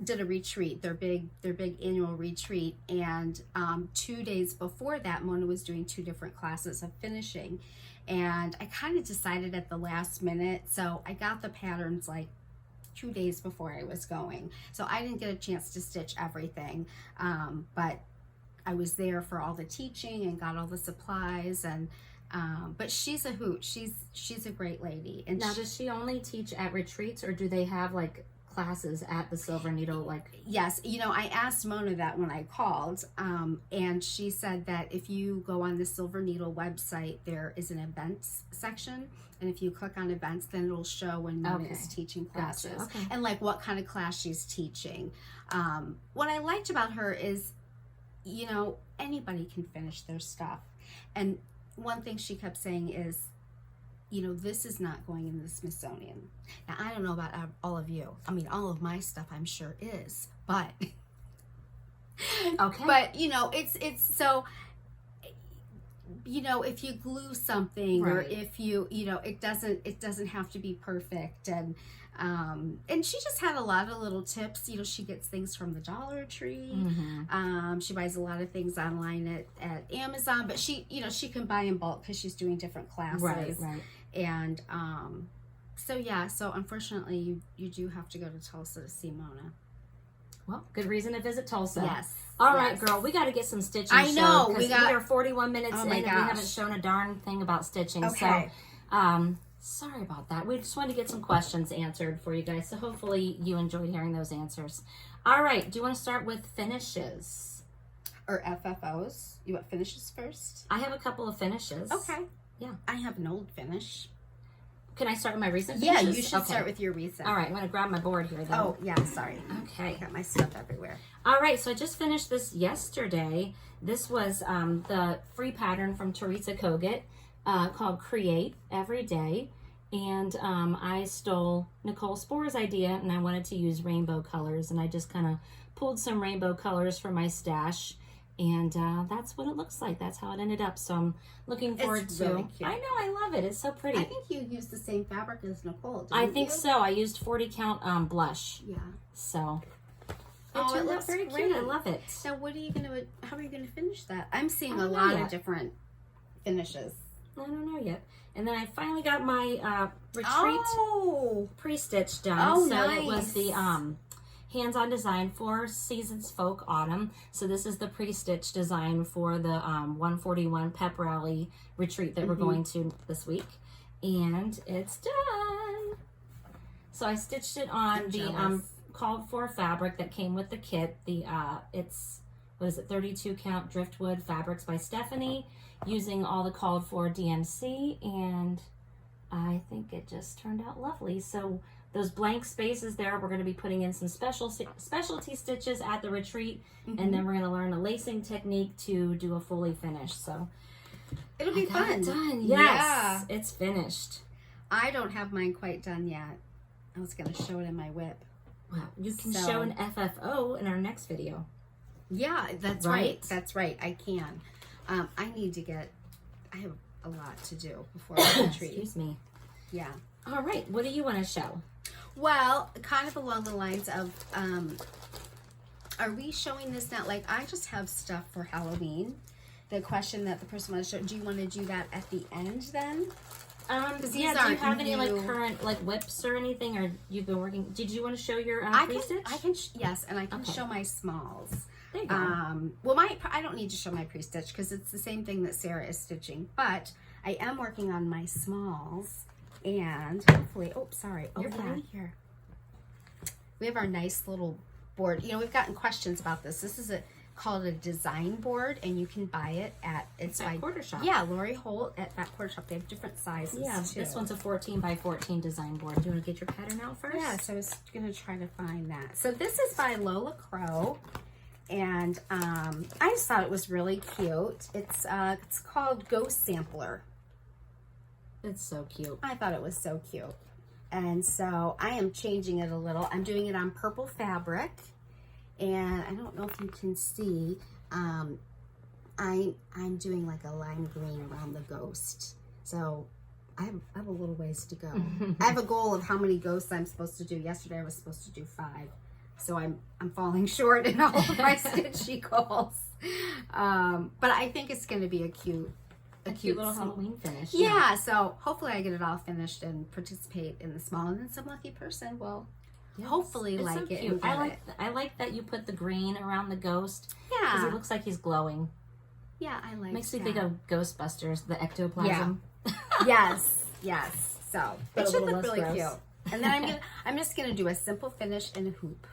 did a retreat, their big annual retreat, and 2 days before that, Mona was doing 2 different classes of finishing, and I kind of decided at the last minute, so I got the patterns like 2 days before I was going, so I didn't get a chance to stitch everything, but I was there for all the teaching and got all the supplies, and but she's a hoot. She's a great lady. And now, does she only teach at retreats, or do they have like classes at the Silver Needle? Like, yes, you know, I asked Mona that when I called, and she said that if you go on the Silver Needle website, there is an events section, and if you click on events, then it'll show when Mona is teaching classes, gotcha. Okay. And like what kind of class she's teaching. What I liked about her is, you know, anybody can finish their stuff, and one thing she kept saying is, you know, this is not going in the Smithsonian. Now, I don't know about all of you. I mean, all of my stuff I'm sure is, but okay. But you know, it's so, you know, if you glue something, or if you know, it doesn't have to be perfect, and she just had a lot of little tips. You know, she gets things from the Dollar Tree. She buys a lot of things online at Amazon, but she, you know, she can buy in bulk because she's doing different classes. Right. And so yeah, so unfortunately you do have to go to Tulsa to see Mona. Well, good reason to visit Tulsa. Yes. All right, girl, we got to get some stitching. I know. We are 41 minutes in, and we haven't shown a darn thing about stitching. Okay. So, sorry about that. We just wanted to get some questions answered for you guys. So hopefully you enjoyed hearing those answers. All right. Do you want to start with finishes? Or FFOs? You want finishes first? I have a couple of finishes. Okay. Yeah. I have an old finish. Can I start with my recent finishes? finishes? Yeah, you should start with your recent. All right. I'm going to grab my board here, though. Oh, yeah. Sorry. Okay. I got my stuff everywhere. All right. So I just finished this yesterday. This was the free pattern from Teresa Kogut called Create Every Day. And I stole Nicole Spore's idea, and I wanted to use rainbow colors, and I just kind of pulled some rainbow colors from my stash, and that's what it looks like. That's how it ended up. So I'm looking forward to. Really cute. I know, I love it. It's so pretty. I think you used the same fabric as Nicole. I think so. I used 40 count blush. Yeah. So it looks very great. cute. I love it. Now, how are you gonna finish that? I'm seeing a lot of different finishes. I don't know yet. And then I finally got my retreat pre-stitch done. So nice. It was the hands-on design for Seasons Folk Autumn. So this is the pre-stitch design for the 141 Pep Rally retreat that we're going to this week. And it's done. So I stitched it on the called for fabric that came with the kit. The it's, what is it, 32 count driftwood fabrics by Stephanie, using all the called for DMC, and I think it just turned out lovely. So those blank spaces there, we're going to be putting in some specialty stitches at the retreat, and then we're going to learn a lacing technique to do a fully finish. So it'll be fun. Done. Yes, it's finished. I don't have mine quite done yet. I was going to show it in my whip. Wow, you can show an FFO in our next video. Yeah, that's right. That's right. I can. I have a lot to do before the retreat. Excuse me. Yeah. All right. What do you want to show? Well, kind of along the lines of, are we showing this now? Like, I just have stuff for Halloween. The question that the person wants to show, do you want to do that at the end then? Yeah, do you have any like current like whips or anything, or you've been working? Did you want to show your pre-stitch? I can, yes, and I can show my smalls. There you go. Well, I don't need to show my pre-stitch because it's the same thing that Sarah is stitching, but I am working on my smalls, and hopefully, you're fine here. We have our nice little board. You know, we've gotten questions about this. This is called a design board, and you can buy it at Fat Quarter Shop. Yeah, Lori Holt at Fat Quarter Shop. They have different sizes. Yeah, too. This one's a 14 by 14 design board. Do you want to get your pattern out first? Yeah, so I was gonna try to find that. So this is by Lola Crow. And I just thought it was really cute. It's called Ghost Sampler. It's so cute. I thought it was so cute. And so I am changing it a little. I'm doing it on purple fabric. And I don't know if you can see, I'm doing like a lime green around the ghost. So I have a little ways to go. I have a goal of how many ghosts I'm supposed to do. Yesterday I was supposed to do 5. So I'm falling short in all of my stitchy goals. But I think it's going to be a cute little Halloween finish. Yeah, so hopefully I get it all finished and participate in the small, and then some lucky person will hopefully it's like so it. Cute. I like that you put the green around the ghost. Yeah, because he looks like he's glowing. Yeah, I like. Makes me think of Ghostbusters, the ectoplasm. Yeah. yes. So but it should look really gross. Cute. And then I'm just gonna do a simple finish and a hoop.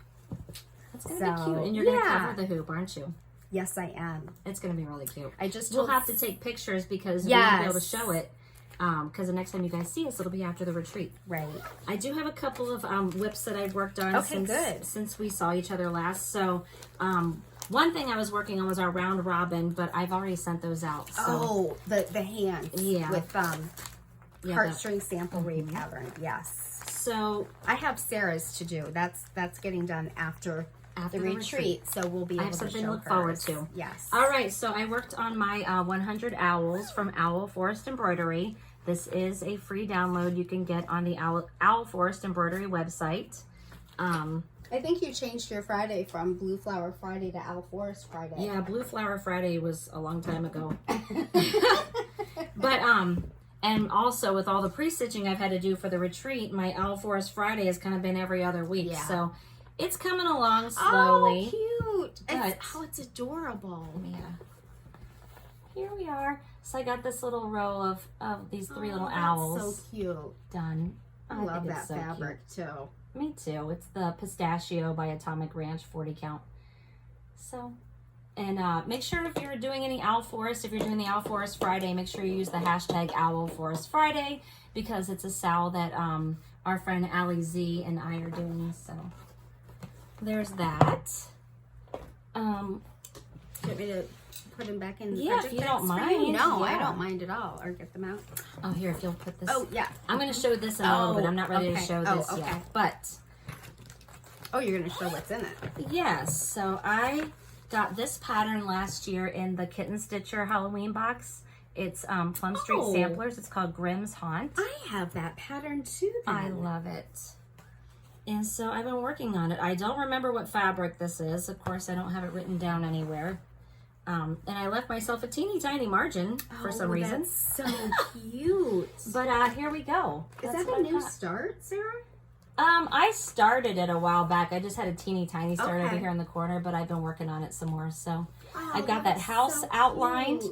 That's gonna be cute, and you're gonna cover the hoop, aren't you? Yes, I am. It's gonna be really cute. We'll have to take pictures because we won't be able to show it. Because the next time you guys see us, it'll be after the retreat. Right. I do have a couple of whips that I've worked on since we saw each other last. So one thing I was working on was our round robin, but I've already sent those out. So. The hands. Yeah. With heartstring sample mm-hmm. pattern. Yes. So I have Sarah's to do. That's getting done after the retreat, so we'll be able to show something to look forward to. Yes. All right, so I worked on my 100 owls from Owl Forest Embroidery. This is a free download you can get on the Owl Forest Embroidery website. I think you changed your Friday from Blue Flower Friday to Owl Forest Friday. Yeah, Blue Flower Friday was a long time ago. But and also with all the pre-stitching I've had to do for the retreat, my Owl Forest Friday has kind of been every other week. Yeah. So it's coming along slowly. Oh, cute. It's adorable. Yeah. Here we are. So I got this little row of these three little owls. So cute. Done. I love that fabric too. Me too. It's the Pistachio by Atomic Ranch 40 count. So, and make sure if you're doing any Owl Forest, if you're doing the Owl Forest Friday, make sure you use the hashtag Owl Forest Friday because it's a sal that our friend Allie Z and I are doing. So. There's that. Do you want me to put them back in the if you don't mind. No, I don't mind at all. Or get them out. Oh, here, if you'll put this. Oh, yeah. I'm going to show this in a little bit. I'm not ready to show this yet. But. Oh, you're going to show what's in it. Yes. So I got this pattern last year in the Kitten Stitcher Halloween box. It's Plum Street Samplers. It's called Grimm's Haunt. I have that pattern too. Then. I love it. And so I've been working on it. I don't remember what fabric this is. Of course, I don't have it written down anywhere. And I left myself a teeny tiny margin for some reason. That's so cute. But here we go. Is that a new start, Sarah? I started it a while back. I just had a teeny tiny start over here in the corner, but I've been working on it some more. So I've got that house outlined.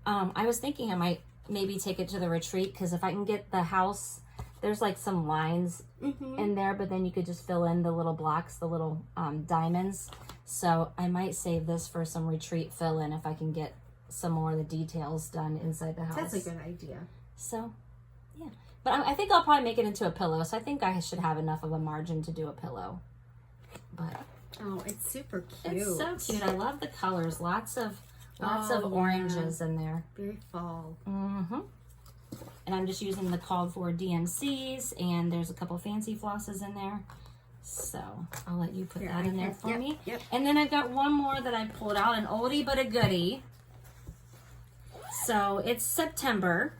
I was thinking I might maybe take it to the retreat because if I can get the house... There's like some lines in there, but then you could just fill in the little blocks, the little diamonds. So I might save this for some retreat fill-in if I can get some more of the details done inside the house. That's a good idea. So, yeah. But I think I'll probably make it into a pillow. So I think I should have enough of a margin to do a pillow. But oh, it's super cute. It's so cute. I love the colors. Lots of oranges in there. Very fall. Mm-hmm. And I'm just using the called for DMCs, and there's a couple fancy flosses in there. So I'll let you put that in there for me. Yep. And then I've got one more that I pulled out, an oldie but a goodie. So it's September.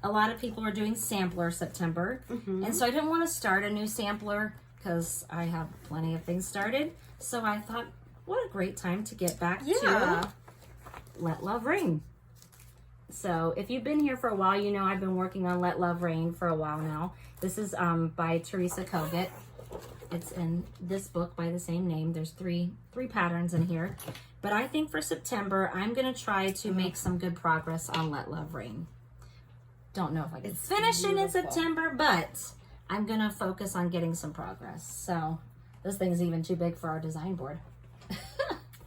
A lot of people are doing sampler September. And so I didn't want to start a new sampler because I have plenty of things started. So I thought, what a great time to get back to Let Love Ring. So if you've been here for a while, you know I've been working on Let Love Rain for a while now. This is by Teresa Kogut. It's in this book by the same name. There's three patterns in here. But I think for September, I'm going to try to make some good progress on Let Love Rain. Don't know if I can finish it in September, but I'm going to focus on getting some progress. So this thing's even too big for our design board.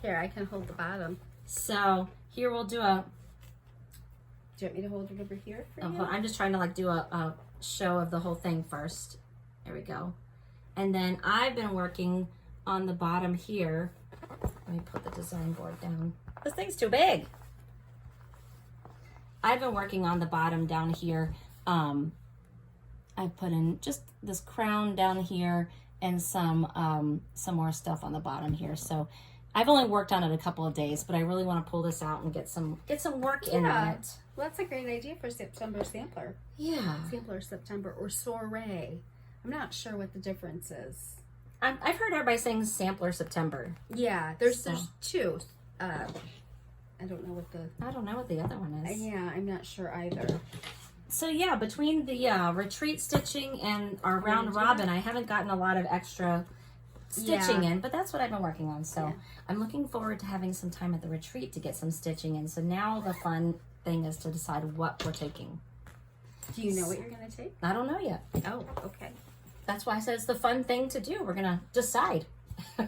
Here, I can hold the bottom. So here we'll do a... Do you want me to hold it over here for you? I'm just trying to like do a show of the whole thing first. There we go. And then I've been working on the bottom here. Let me put the design board down. This thing's too big. I've been working on the bottom down here. I put in just this crown down here and some more stuff on the bottom here. So I've only worked on it a couple of days, but I really want to pull this out and get some work in on it. Well, that's a great idea for September sampler. Yeah. Sampler September or soiree. I'm not sure what the difference is. I've heard everybody saying sampler September. Yeah, there's two. I don't know what the other one is. Yeah, I'm not sure either. So yeah, between the retreat stitching and our round robin, I haven't gotten a lot of extra stitching in, but that's what I've been working on. So I'm looking forward to having some time at the retreat to get some stitching in. So now the fun thing is to decide what we're taking. Do you know what you're going to take? I don't know yet. Oh, okay. That's why I said it's the fun thing to do. We're going to decide.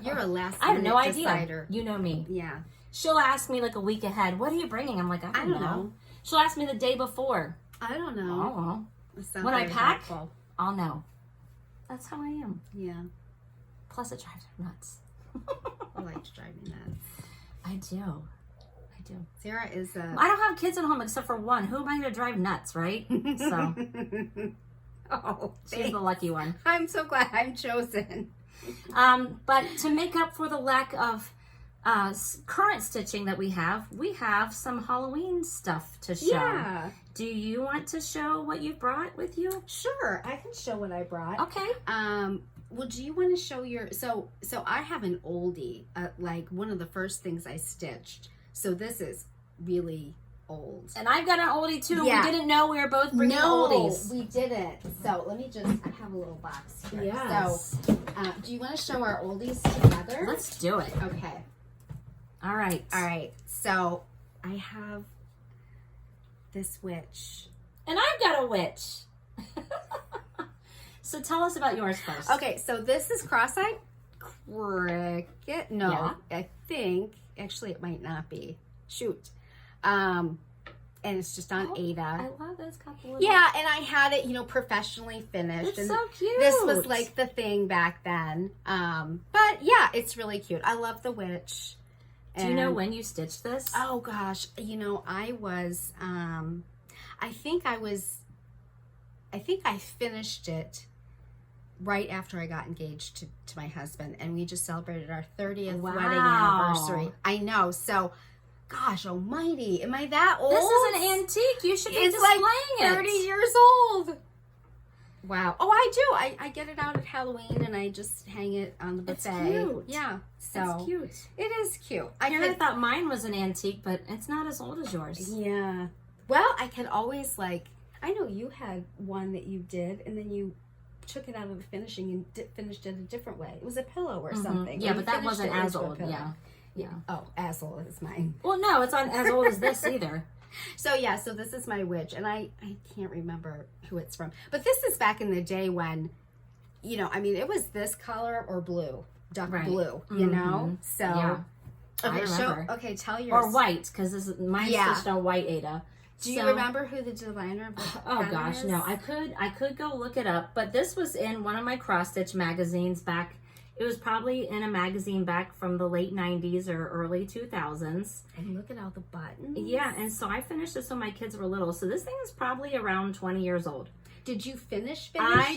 You're a last I have no decider. idea. You know me. Yeah. She'll ask me like a week ahead, what are you bringing? I'm like, I don't know. She'll ask me the day before. I don't know. Oh, when I pack, I'll know. That's how I am. Yeah. Plus it drives her nuts. I like to drive me nuts. I do. Sarah is I don't have kids at home except for one. Who am I going to drive nuts, right? So. She's the lucky one. I'm so glad I'm chosen. But to make up for the lack of current stitching that we have some Halloween stuff to show. Yeah. Do you want to show what you brought with you? Sure, I can show what I brought. Okay. Well, do you want to show your... So I have an oldie, like one of the first things I stitched. So this is really old. And I've got an oldie too. Yeah. We didn't know we were both bringing oldies. No, we didn't. So let me just... I have a little box here. Yes. So do you want to show our oldies together? Let's do it. Okay. All right. So I have this witch. And I've got a witch. So tell us about yours first. Okay, so this is cross-eyed cricket. No, I think. Actually, it might not be. Shoot. And it's just on Ada. I love this couple. Yeah, and I had it, professionally finished. It's so cute. This was like the thing back then. But yeah, it's really cute. I love the witch. Do you know when you stitched this? Oh gosh, I was, I think I finished it right after I got engaged to my husband, and we just celebrated our 30th wedding anniversary. I know, so, gosh almighty, am I that old? This is an antique. You should be displaying it. 30 years old. Wow. Oh, I do. I get it out at Halloween, and I just hang it on the buffet. It's cute. Yeah. So it's cute. It is cute. I thought mine was an antique, but it's not as old as yours. Yeah. Well, I could always I know you had one that you did, and then you took it out of the finishing and finished it a different way. It was a pillow or something. Yeah, but that wasn't as old. Yeah. Oh, as old as mine. Well, no, it's not as old as this either. So this is my witch, and I can't remember who it's from. But this is back in the day when, it was this color or blue, duck blue, So, yeah. Okay, tell yours. Or white, because mine's stitched on white Ada. Do you remember who the designer of the pattern is? No. I could go look it up, but this was in one of my cross stitch magazines back. It was probably in a magazine back from the late 90s or early 2000s. And look at all the buttons. Yeah, and so I finished this when my kids were little. So this thing is probably around 20 years old. Did you finish it? I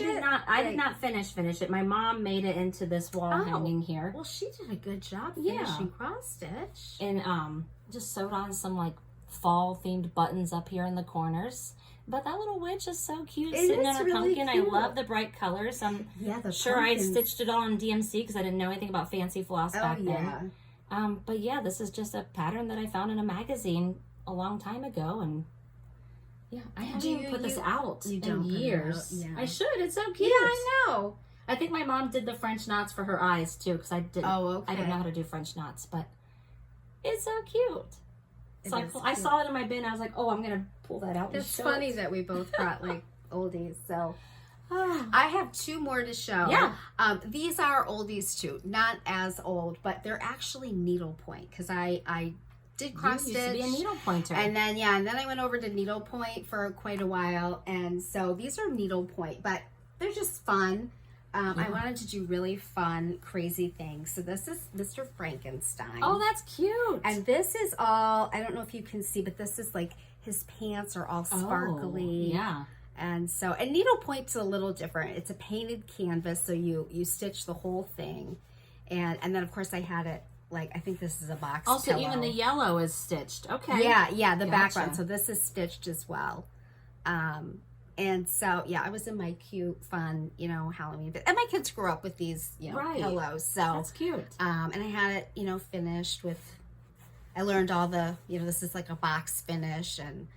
did not finish it. My mom made it into this wall hanging here. Well, she did a good job finishing cross stitch. And just sewed on some fall themed buttons up here in the corners. But that little witch is so cute, sitting on her pumpkin. Cute. I love the bright colors. I'm sure I stitched it all in DMC because I didn't know anything about fancy floss back then. But yeah, this is just a pattern that I found in a magazine a long time ago, and I haven't even put this out in years. Yeah. I should. It's so cute. Yeah, I know. I think my mom did the French knots for her eyes too, because I didn't. Oh, okay. I didn't know how to do French knots, but it's so cute. So I saw it in my bin. I was like, "Oh, I'm gonna pull that out." It's funny that we both brought oldies. So I have two more to show. Yeah. These are oldies too, not as old, but they're actually needlepoint because I did cross stitch. You used to be a needlepointer. And then I went over to needlepoint for quite a while, and so these are needlepoint, but they're just fun. I wanted to do really fun, crazy things. So this is Mr. Frankenstein. Oh, that's cute. And this is all, I don't know if you can see, but this is his pants are all sparkly. Oh, yeah. And needlepoint's a little different. It's a painted canvas, so you stitch the whole thing. And then, of course, I had it, I think this is a box Also, pillow. even the yellow is stitched. Okay. Yeah, the background. So this is stitched as well. And so, yeah, I was in my cute, fun, Halloween. And my kids grew up with these, pillows. So that's cute. And I had it, finished with, I learned all the, this is like a box finish. And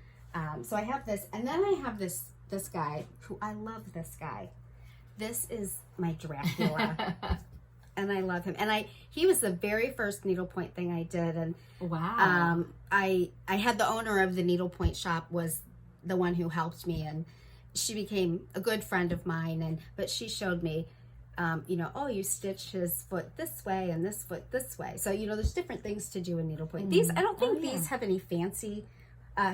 so I have this. And then I have this guy who, I love this guy. This is my Dracula. And I love him. And he was the very first needlepoint thing I did. And wow. I had the owner of the needlepoint shop was the one who helped me, and she became a good friend of mine. But she showed me, you stitch his foot this way and this foot this way. So, there's different things to do in needlepoint. These, I don't think these have any fancy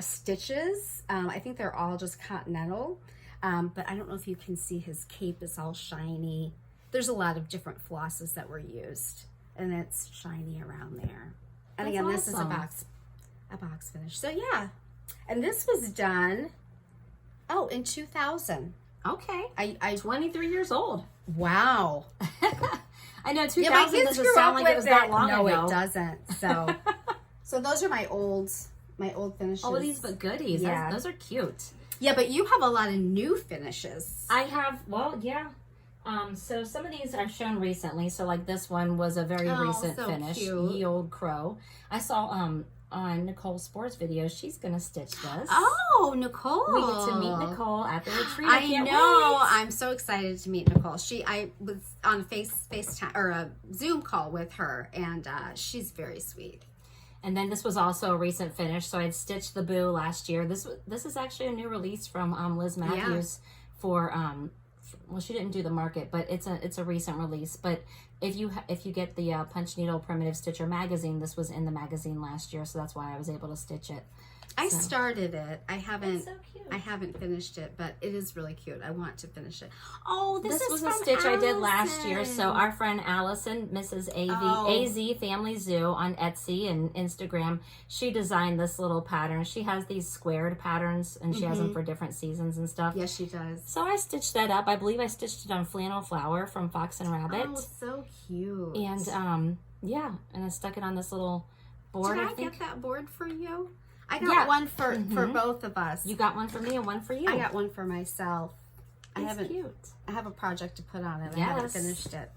stitches. I think they're all just continental. But I don't know if you can see his cape is all shiny. There's a lot of different flosses that were used, and it's shiny around there. And That's again, awesome. This is a box finish. So yeah, and this was done, in 2000. Okay. I 23 years old. Wow. I know 2000 doesn't sound like it was that long ago. No, it doesn't. So, so those are my old finishes. Oh, these but goodies. Yeah. Those are cute. Yeah, but you have a lot of new finishes. I have. Well, yeah. So some of these I've shown recently. So like this one was a very recent so finish. Cute. Ye Old Crow. I saw on Nicole's sports video, she's gonna stitch this. Oh, Nicole! We get to meet Nicole at the retreat. I can't know. wait. I'm so excited to meet Nicole. I was on FaceTime or a Zoom call with her, and she's very sweet. And then this was also a recent finish. So I'd stitched the Boo last year. This is actually a new release from Liz Matthews for well, she didn't do the market, but it's a recent release. But if you get the Punch Needle Primitive Stitcher magazine, this was in the magazine last year, so that's why I was able to stitch it. I started it. I haven't. So cute. I haven't finished it, but it is really cute. I want to finish it. Oh, this was is a from stitch Allison. I did last year. So our friend Allison, Mrs. AZ Family Zoo on Etsy and Instagram, she designed this little pattern. She has these squared patterns, and she has them for different seasons and stuff. Yes, she does. So I stitched that up. I believe I stitched it on Flannel Flower from Fox and Rabbit. Oh, so cute. And and I stuck it on this little board. Did I get that board for you? I got one for both of us. You got one for me and one for you. I got one for myself. It's cute. I have a project to put on it. Yes. I haven't finished it.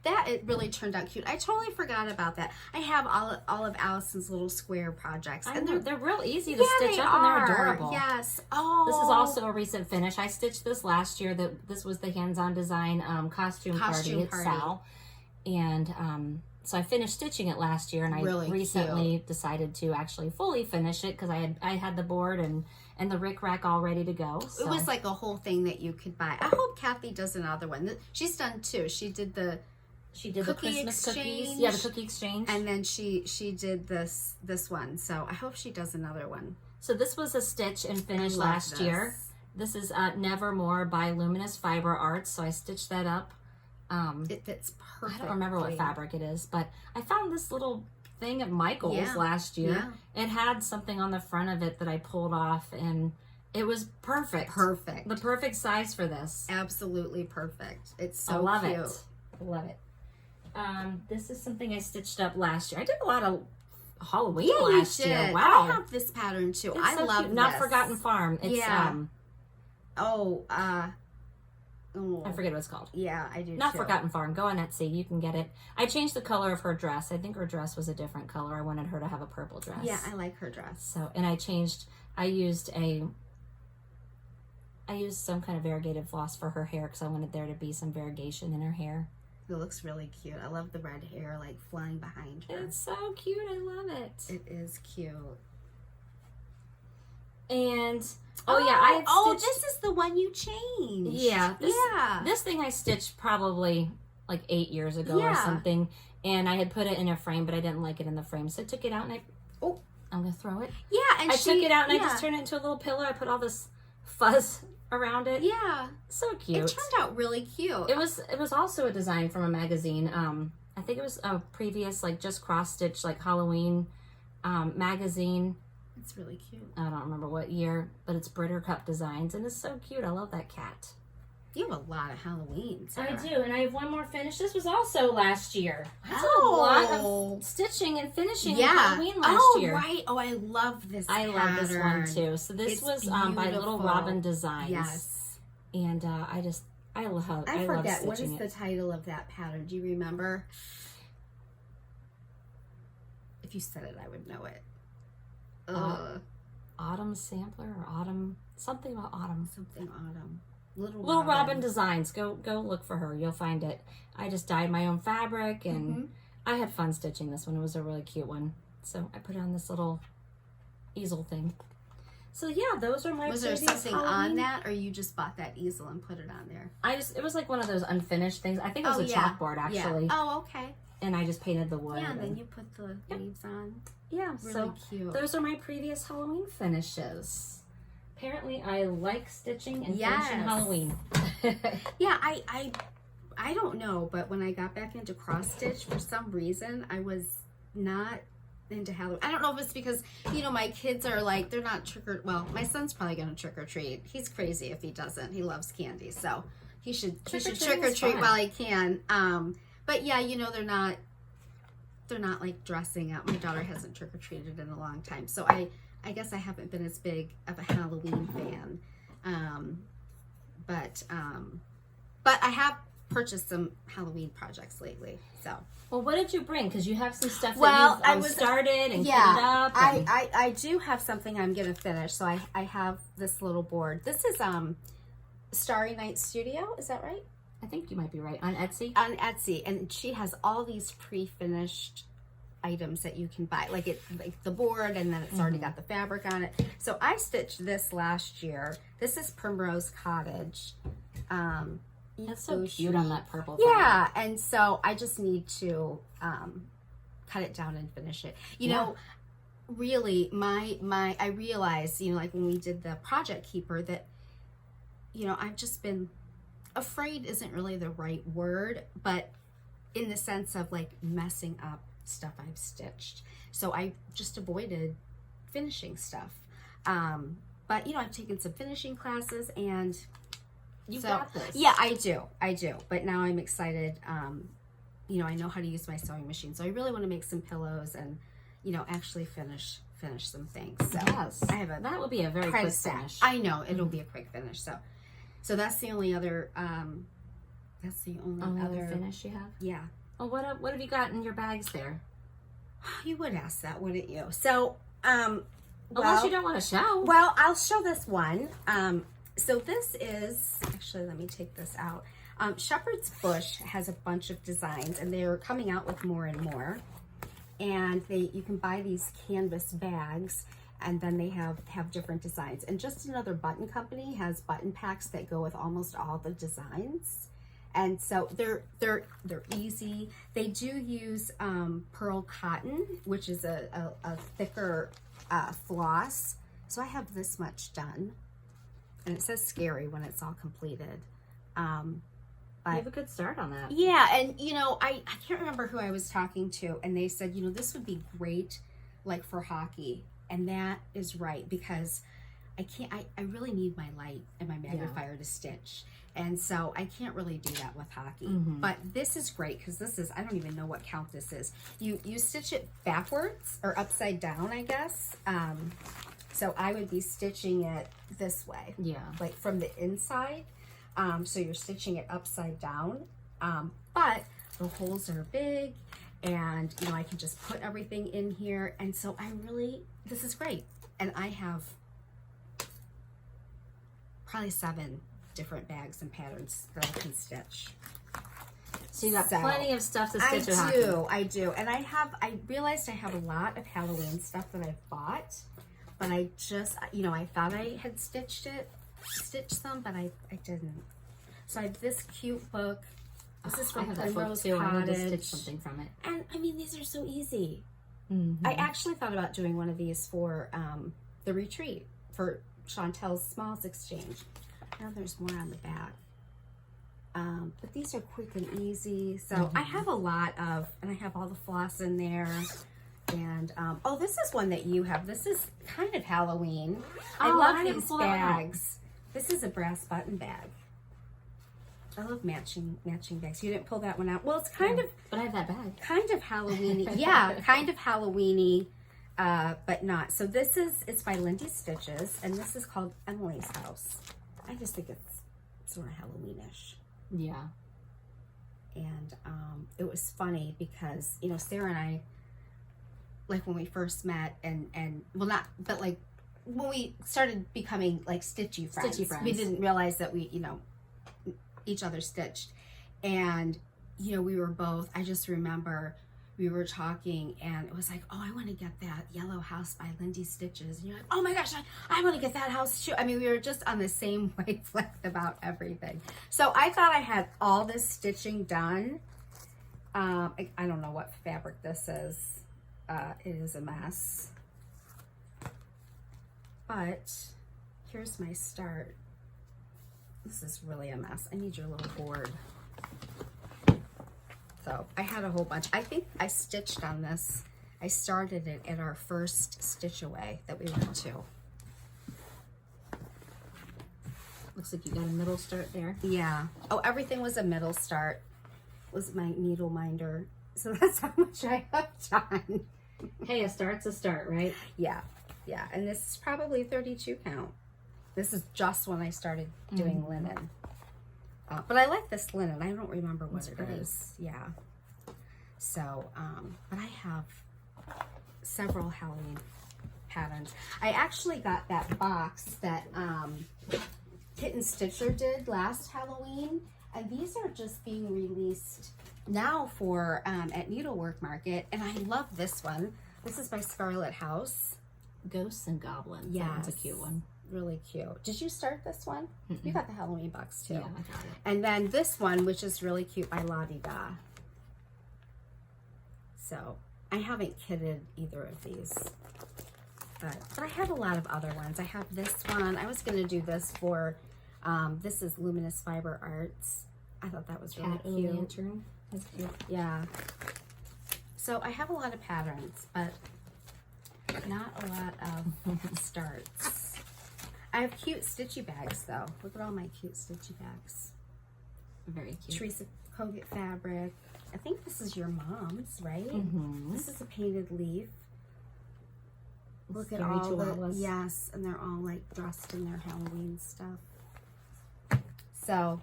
It really turned out cute. I totally forgot about that. I have all of Allison's little square projects. And they're real easy to stitch up, and they're adorable. Yes. Oh. This is also a recent finish. I stitched this last year. This was the hands-on design costume party at Sal. And so I finished stitching it last year, and I recently decided to actually fully finish it because I had the board and the rick-rack all ready to go. So. It was like a whole thing that you could buy. I hope Kathy does another one. She's done two. She did the Christmas exchange. cookies. Yeah, the cookie exchange. And then she did this one. So I hope she does another one. So this was a stitch and finish last year. This is Nevermore by Luminous Fiber Arts. So I stitched that up. It fits perfect. I don't remember what fabric it is, but I found this little thing at Michael's last year. Yeah. It had something on the front of it that I pulled off, and it was perfect. Perfect. The perfect size for this. Absolutely perfect. It's so cute. I love it. This is something I stitched up last year. I did a lot of Halloween last year. Wow. I have this pattern too. It's so love cute. this. Not Forgotten Farm. It's I forget what it's called. Yeah, I do Not too. Forgotten Farm. Go on Etsy. You can get it. I changed the color of her dress. I think her dress was a different color. I wanted her to have a purple dress. Yeah, I like her dress. So, and I used some kind of variegated floss for her hair because I wanted there to be some variegation in her hair. It looks really cute. I love the red hair like flying behind her. It's so cute. I love it. It is cute. And I had stitched, this is the one you changed. Yeah. This thing I stitched probably like 8 years ago or something, and I had put it in a frame, but I didn't like it in the frame, so I took it out and I'm gonna throw it. Yeah, and I took it out and I just turned it into a little pillow. I put all this fuzz around it. Yeah, so cute. It turned out really cute. It was also a design from a magazine. I think it was a previous like just cross stitch like Halloween magazine. It's really cute. I don't remember what year, but it's Brittercup Designs, and it's so cute. I love that cat. You have a lot of Halloween, Sarah. I do, and I have one more finish. This was also last year. I did a lot of stitching and finishing in Halloween last year. Oh, right. Oh, I love this pattern. Love this one, too. So this was by Little Robin Designs. Yes. And I love I forget. stitching what is the title of that pattern? Do you remember? If you said it, I would know it. Autumn Sampler or Autumn, something about Autumn. Something Autumn. Little Robin Designs. Go look for her. You'll find it. I just dyed my own fabric, and I had fun stitching this one. It was a really cute one. So I put it on this little easel thing. So yeah, those are my Was there something on that, or you just bought that easel and put it on there? It was like one of those unfinished things. I think it was a chalkboard, actually. Yeah. Oh, okay. And I just painted the wood. Yeah, and then you put the leaves on. Yeah, really so cute. Those are my previous Halloween finishes. Apparently, I like stitching and finishing Halloween. Yeah, I don't know, but when I got back into cross stitch, for some reason, I was not into Halloween. I don't know if it's because, my kids are like, they're not well, my son's probably going to trick or treat. He's crazy if he doesn't. He loves candy, so he should trick or treat while he can. But yeah, they're not like dressing up. My daughter hasn't trick or treated in a long time, so I guess I haven't been as big of a Halloween fan. But I have purchased some Halloween projects lately. So. Well, what did you bring? Because you have some stuff that you've started and kitted up. And... I do have something I'm going to finish. So I have this little board. This is Starry Night Studio. Is that right? I think you might be right. On Etsy? On Etsy. And she has all these pre-finished items that you can buy. Like the board, and then it's already got the fabric on it. So I stitched this last year. This is Primrose Cottage. That's so cute on that purple fabric. And so I just need to cut it down and finish it. You know, really, I realized, like when we did the Project Keeper, that, I've just been afraid isn't really the right word, but in the sense of like messing up stuff I've stitched. So I just avoided finishing stuff. But I've taken some finishing classes, and you got this. Yeah, I do. But now I'm excited. I know how to use my sewing machine, so I really want to make some pillows and, actually finish some things. So yes, that will be a very quick finish. I know it'll be a quick finish. So that's the only other. That's the only other finish you have. Yeah. Well, what have you got in your bags there? You would ask that, wouldn't you? So, unless you don't want to show. Well, I'll show this one. So this is, actually, let me take this out. Shepherd's Bush has a bunch of designs, and they're coming out with more and more. And you can buy these canvas bags, and then they have different designs. And Just Another Button Company has button packs that go with almost all the designs. And so they're easy. They do use pearl cotton, which is a thicker floss. So I have this much done. And it says scary when it's all completed. You have a good start on that. Yeah, and I can't remember who I was talking to, and they said, this would be great like for hockey. And that is right, because I really need my light and my magnifier to stitch. And so I can't really do that with hockey. But this is great, because this is, I don't even know what count this is. You stitch it backwards or upside down, I guess. So I would be stitching it this way. Yeah. Like from the inside. So you're stitching it upside down. But the holes are big, and I can just put everything in here. And so this is great. And I have probably 7 different bags and patterns that I can stitch. So you got plenty of stuff to stitch with hockey. I do. And I realized I have a lot of Halloween stuff that I've bought, but I just, I thought I had stitched some, but I didn't. So I have this cute book. This is from Primrose Cottage. I need to stitch something from it. And these are so easy. I actually thought about doing one of these for the retreat, for Chantel's Smalls Exchange. Now there's more on the back. But these are quick and easy. So I have a lot of, and I have all the floss in there. And, this is one that you have. This is kind of Halloween. I love these bags. This is a brass button bag. I love matching bags. You didn't pull that one out. Well, it's kind of, but I have that bag. Kind of Halloween-y. Yeah, kind of Halloween-y, but not. So it's by Lindy Stitches, and this is called Emily's House. I just think it's sort of Halloweenish. Yeah. And it was funny because, you know, Sarah and I, like when we first met and well, not, but like when we started becoming like stitchy friends, we didn't realize that we, you know, each other stitched. And, you know, we were both, I just remember we were talking and it was like, oh, I want to get that yellow house by Lindy Stitches. And you're like, oh my gosh, I want to get that house too. I mean, we were just on the same wavelength about everything. So I thought I had all this stitching done. I don't know what fabric this is. It is a mess. But here's my start. This is really a mess. I need your little board. So I had a whole bunch. I think I stitched on this. I started it at our first stitch away that we went to. Looks like you got a middle start there. Yeah. Oh, everything was a middle start. Was my needle minder. So that's how much I have done. Hey, a start's a start, right? Yeah. Yeah. And this is probably 32 count. This is just when I started doing linen. But I like this linen. I don't remember what it is. Yeah. So, but I have several Halloween patterns. I actually got that box that Kitten Stitcher did last Halloween. And these are just being released now for at Needlework Market. And I love this one. This is by Scarlet House. Ghosts and Goblins. Yeah, that's a cute one. Really cute. Did you start this one? You got the Halloween box too. Yeah, I got it. And then this one, which is really cute, by La Di Da. So I haven't kitted either of these, but I have a lot of other ones. I have this one. I was going to do this for. This is Luminous Fiber Arts. I thought that was really cute. Lantern. That's cute. Yeah. So I have a lot of patterns, but not a lot of starts. I have cute stitchy bags though. Look at all my cute stitchy bags. Very cute. Teresa Kogut fabric. I think this is your mom's, right? This is a painted leaf. Look at all the, yes, and they're all like dressed in their Halloween stuff. So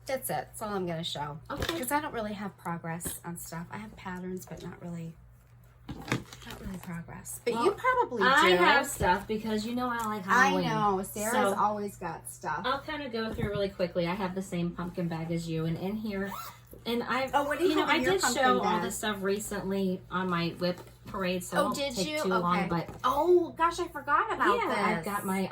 that's it. That's all I'm going to show. Okay. Because I don't really have progress on stuff. I have patterns, but not really progress. But well, you probably do. I have stuff because you know I like Halloween. I know. Sarah's always got stuff. I'll kind of go through really quickly. I have the same pumpkin bag as you, and in here, and I've what do you have I in your did pumpkin show bag? all this stuff recently on my whip parade, so it won't take too long. But oh gosh, I forgot about this. I've got my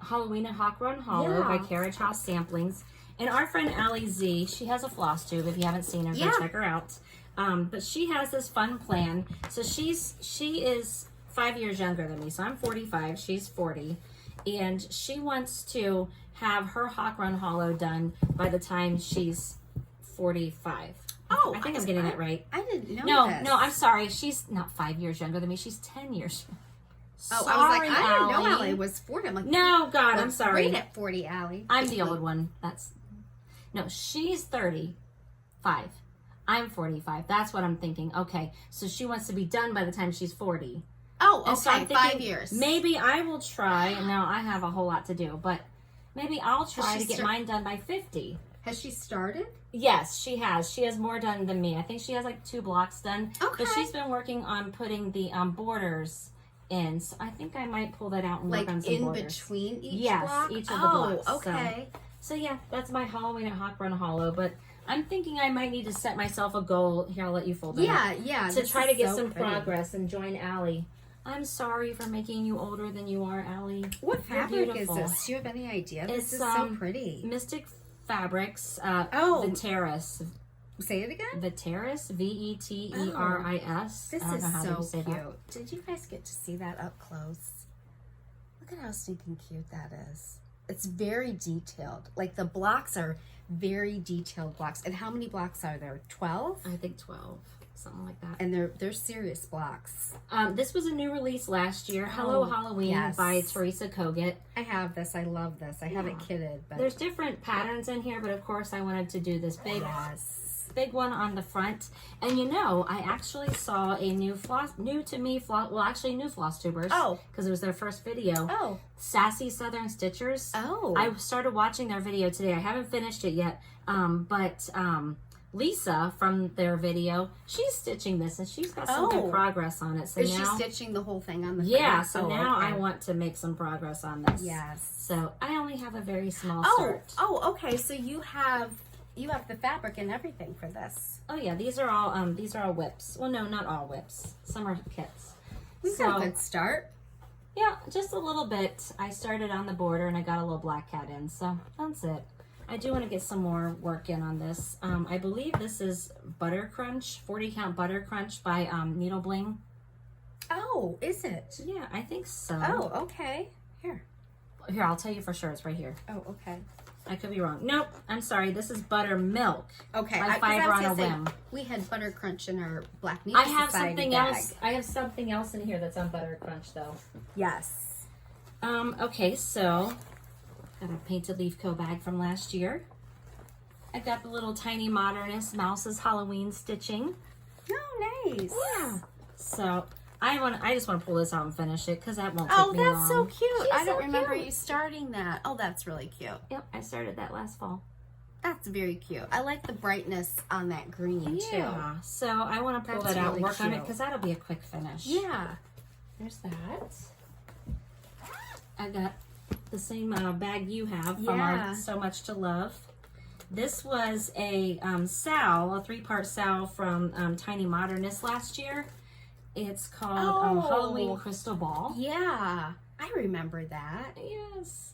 Halloween at Hawk Run Hollow by Carriage House Samplings. And our friend Allie Z, she has a Flosstube. If you haven't seen her, go check her out. But she has this fun plan. So she is 5 years younger than me. So I'm 45. She's 40. And she wants to have her Hawk Run Hollow done by the time she's 45. Oh, I think I'm getting that right. I didn't know this. No, I'm sorry. She's not 5 years younger than me. She's 10 years. Oh, I was like, I didn't know Allie was 40. I'm like, no, God, I'm sorry. Great at 40, Allie. I'm the old one. No, she's 35. I'm 45. That's what I'm thinking. Okay, so she wants to be done by the time she's 40. Oh, okay, so 5 years. Maybe I will try. Now, I have a whole lot to do, but maybe I'll try to get mine done by 50. Has she started? Yes, she has. She has more done than me. I think she has like 2 blocks done. Okay. But she's been working on putting the borders in. So I think I might pull that out and work on some borders. Like in between each Yes, block? each of the blocks. Okay. So yeah, that's my Halloween at Hawk Run Hollow, but I'm thinking I might need to set myself a goal. Here, I'll let you fold it up. Yeah. To try to get some progress and join Allie. I'm sorry for making you older than you are, Allie. What fabric is this? Do you have any idea? This is so pretty. Mystic Fabrics, Veteris. Say it again? Veteris, Veteris. This is so cute. Did you guys get to see that up close? Look at how stinking cute that is. It's very detailed. Like the blocks are very detailed blocks. And how many blocks are there? 12? I think 12. something like that. And they're serious blocks. This was a new release last year. Hello Halloween by Teresa Kogut. I have this. I love this. I have it kitted. But there's different patterns in here, but of course I wanted to do this big one on the front. And you know, I actually saw a new Flosstubers. Oh. Because it was their first video. Oh. Sassy Southern Stitchers. Oh. I started watching their video today. I haven't finished it yet. But Lisa from their video, she's stitching this and she's got some good progress on it. So is she stitching the whole thing on the front? Yeah, so now I want to make some progress on this. Yes. So I only have a very small start. Oh, okay. So you have the fabric and everything for this. Oh yeah, these are all whips. Well, no, not all whips. Some are kits. We've got a good start. Yeah, just a little bit. I started on the border and I got a little black cat in, so that's it. I do want to get some more work in on this. I believe this is Butter Crunch, 40 count Butter Crunch by Needle Bling. Oh, is it? Yeah, I think so. Oh, okay. Here, I'll tell you for sure. It's right here. Oh, okay. I could be wrong. Nope, I'm sorry. This is Buttermilk. Okay. By Fiber on a Whim. We had Butter Crunch in our Black Needle Society bag. I have something else in here that's on Butter Crunch though. Yes. Okay, so got a Painted Leaf Co bag from last year. I've got the little Tiny Modernist Mouse's Halloween stitching. Oh, nice. Yeah. So I just want to pull this out and finish it because that won't take me long. Oh, that's so cute. I don't remember you starting that. Oh, that's really cute. Yep, I started that last fall. That's very cute. I like the brightness on that green too. Yeah. So I want to pull that out and work on it because that'll be a quick finish. Yeah. There's that. I got the same bag you have from our So Much to Love. This was a SAL, a 3-part SAL from Tiny Modernist last year. It's called Halloween Crystal Ball. Yeah, I remember that. Yes.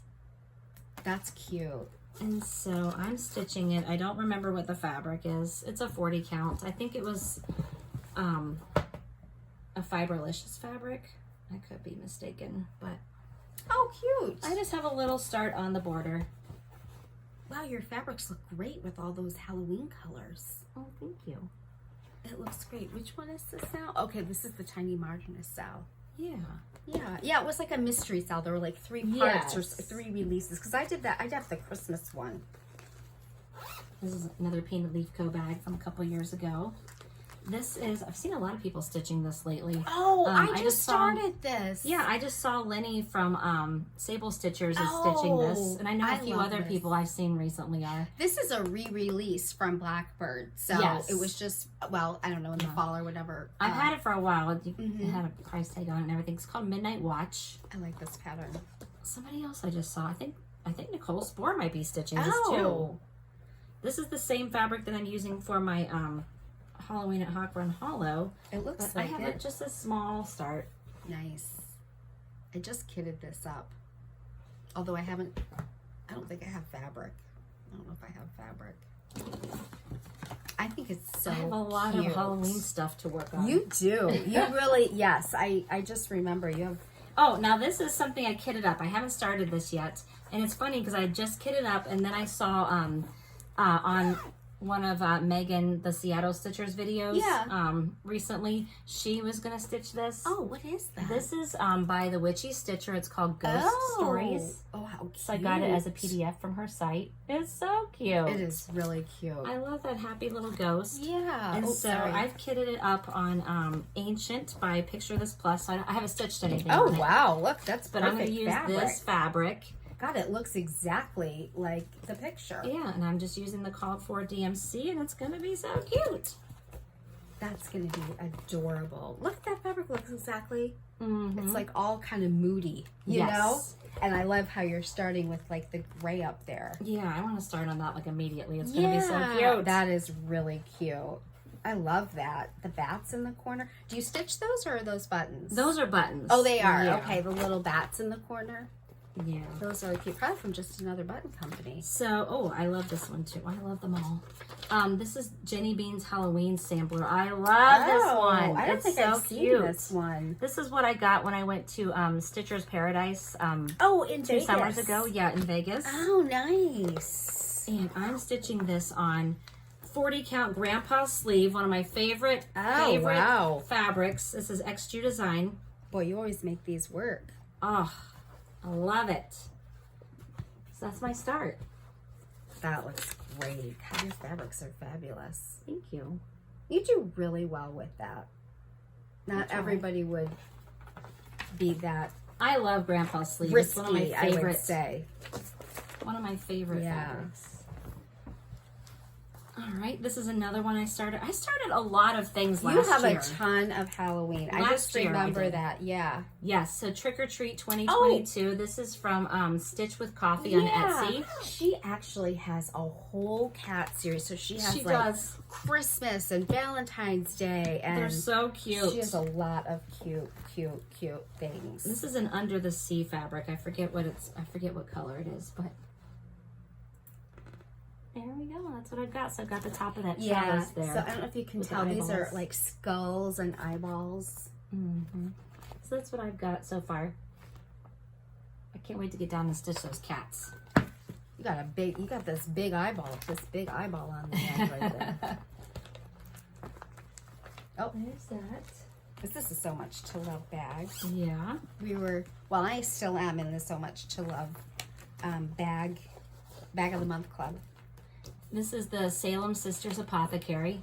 That's cute. And so I'm stitching it. I don't remember what the fabric is. It's a 40 count. I think it was a Fiberlicious fabric. I could be mistaken, but... Oh, cute. I just have a little start on the border. Wow, your fabrics look great with all those Halloween colors. Oh, thank you. It looks great. Which one is this now? Okay, this is the Tiny Modernist Sal. Yeah. Yeah, it was like a mystery Sal. There were like 3 parts or 3 releases. Because I did that. I did the Christmas one. This is another Painted Leaf Co bag from a couple years ago. This is, I've seen a lot of people stitching this lately. Oh, I just started this. Yeah, I just saw Lenny from Sable Stitchers is stitching this. And I know a few other people I've seen recently are. This is a re-release from Blackbird. So it was just, well, I don't know, in the fall or whatever. I've had it for a while. It had a price tag on it and everything. It's called Midnight Watch. I like this pattern. Somebody else I just saw, I think Nicole Spore might be stitching this too. This is the same fabric that I'm using for my Halloween at Hawk Run Hollow. It looks but like I have just a small start. Nice. I just kitted this up. Although I don't think I have fabric. I don't know if I have fabric. I think it's so I have a lot of Halloween stuff to work on. You do. You really, yes. I just remember you have. Oh, now this is something I kitted up. I haven't started this yet. And it's funny because I just kitted up and then I saw on one of Megan, the Seattle Stitchers videos recently. She was going to stitch this. Oh, what is that? This is by the Witchy Stitcher. It's called Ghost Stories. Oh, how cute. So I got it as a PDF from her site. It's so cute. It is really cute. I love that happy little ghost. Yeah. And I've kitted it up on Ancient by Picture This Plus. So I haven't stitched anything on it. Wow. Look, that's But I'm going to use this fabric. God, it looks exactly like the picture. Yeah, and I'm just using the called for DMC, and it's going to be so cute. That's going to be adorable. Look, that fabric looks exactly. It's like all kind of moody, you know? And I love how you're starting with like the gray up there. Yeah, I want to start on that like immediately. It's going to be so cute. That is really cute. I love that. The bats in the corner. Do you stitch those or are those buttons? Those are buttons. Oh, they are. Yeah. Okay, the little bats in the corner. Yeah. Those are cute. Probably from just another button company. So, I love this one too. I love them all. This is Jenny Bean's Halloween sampler. I love this one. I don't think I've seen this one. This is what I got when I went to Stitcher's Paradise. In Vegas. 2 summers ago. Yeah, in Vegas. Oh, nice. And I'm stitching this on 40 count grandpa sleeve, one of my favorite fabrics. This is XG Design. Boy, you always make these work. Oh, I love it. So that's my start. That looks great. God, your fabrics are fabulous. Thank you. You do really well with that. Not everybody would be that. I love grandpa sleeve. Risky, it's one of my favorite. I would say. One of my favorite fabrics. All right, this is another one I started. I started a lot of things last year. You have a ton of Halloween. I just remember that. Yeah. Yes, so Trick or Treat 2022. This is from Stitch with Coffee on Etsy. She actually has a whole cat series. So she has Christmas and Valentine's Day. And they're so cute. She has a lot of cute things. This is an Under the Sea fabric. I forget what color it is, but there we go. That's what I've got. So I've got the top of that trellis there. So I don't know if you can tell. These are like skulls and eyeballs. Mm-hmm. So that's what I've got so far. I can't wait to get down and stitch those cats. You got this big eyeball on the end right there. Oh, there's that. This is So Much to Love bag. Yeah. I still am in the So Much to Love bag of the month club. This is the Salem Sisters Apothecary.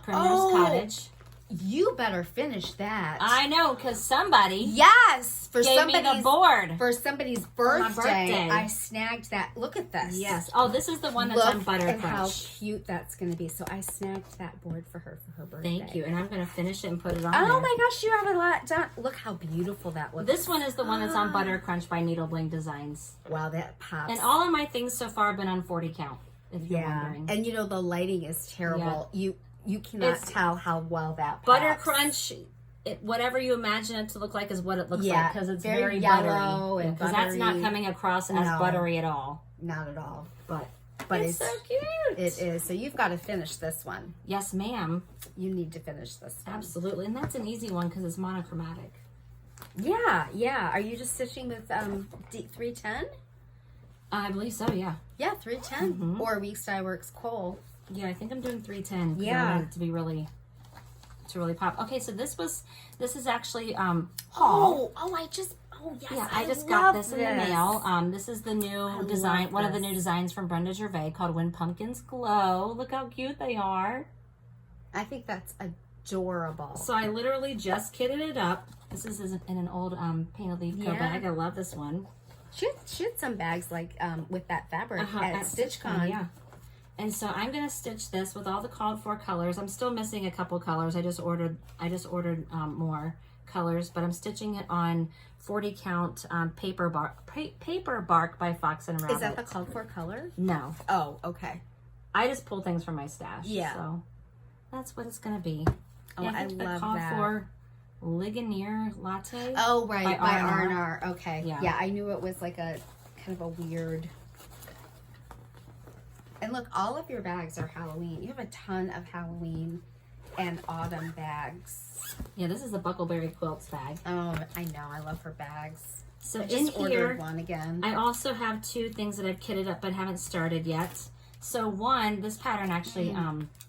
Primrose Cottage. You better finish that. I know, because somebody gave me the board. For somebody's birthday, I snagged that. Look at this. Yes. Oh, this is the one that's on Butter Crunch. Look at how cute that's going to be. So I snagged that board for her birthday. Thank you. And I'm going to finish it and put it on Oh my gosh, you have a lot done. Look how beautiful that looks. This one is the one that's on Butter Crunch by Needle Bling Designs. Wow, that pops. And all of my things so far have been on 40 count, if you're wondering. And the lighting is terrible. Yeah. You cannot tell how well that pops. Butter Crunch, whatever you imagine it to look like is what it looks like, because it's very yellow buttery. Because that's not coming across as buttery at all. Not at all. But it's so cute. It is. So you've got to finish this one. Yes, ma'am. You need to finish this one. Absolutely. And that's an easy one because it's monochromatic. Yeah. Are you just stitching with 310? I believe so, yeah. Yeah, 310. Mm-hmm. Or Weeks Dye Works Kohl. Yeah, I think I'm doing 310. Yeah. I wanted it to be really pop. Okay, so this is actually haul. I just got this in the mail. This is the new design, one of the new designs from Brenda Gervais called When Pumpkins Glow. Look how cute they are. I think that's adorable. So I literally just kitted it up. This is in an old Painted Leaf Co bag. I love this one. She had some bags like with that fabric at StitchCon. Yeah. And so I'm gonna stitch this with all the called for colors. I'm still missing a couple colors. I just ordered more colors, but I'm stitching it on 40 count paper bark by Fox and Rabbit. Is that the called for color? No. Oh, okay. I just pull things from my stash. Yeah. So that's what it's gonna be. Oh, yeah, I love called that. For Ligonier Latte. Oh, right, by R&R. Okay. Yeah, I knew it was like a kind of a weird. And look, all of your bags are Halloween. You have a ton of Halloween and autumn bags. Yeah, this is the Buckleberry Quilts bag. Oh, I know. I love her bags. So I just ordered one again. I also have two things that I've kitted up but haven't started yet. So one, this pattern actually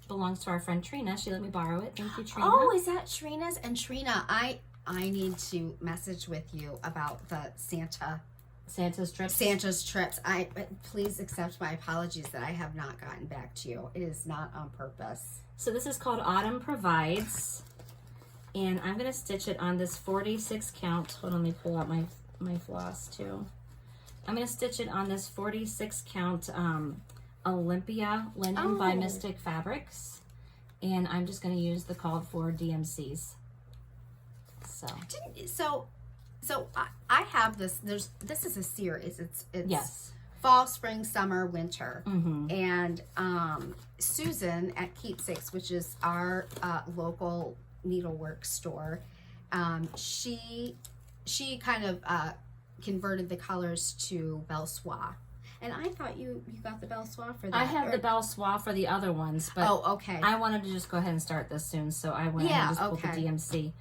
belongs to our friend Trina. She let me borrow it. Thank you, Trina. Oh, is that Trina's? And Trina, I need to message with you about the Santa's trips. Please accept my apologies that I have not gotten back to you. It is not on purpose. So this is called Autumn Provides, and I'm going to stitch it on this 46 count. Hold on, let me pull out my floss too. I'm going to stitch it on this 46 count Olympia linen by Mystic Fabrics, and I'm just going to use the called for DMCs. So I have this. This is a series. It's yes. Fall, spring, summer, winter, mm-hmm. and Susan at Keepsakes, which is our local needlework store, she kind of converted the colors to Belle Soie. And I thought you got the Belle Soie for that. I have the Belle Soie for the other ones, but okay. I wanted to just go ahead and start this soon, so I went and just pulled the DMC.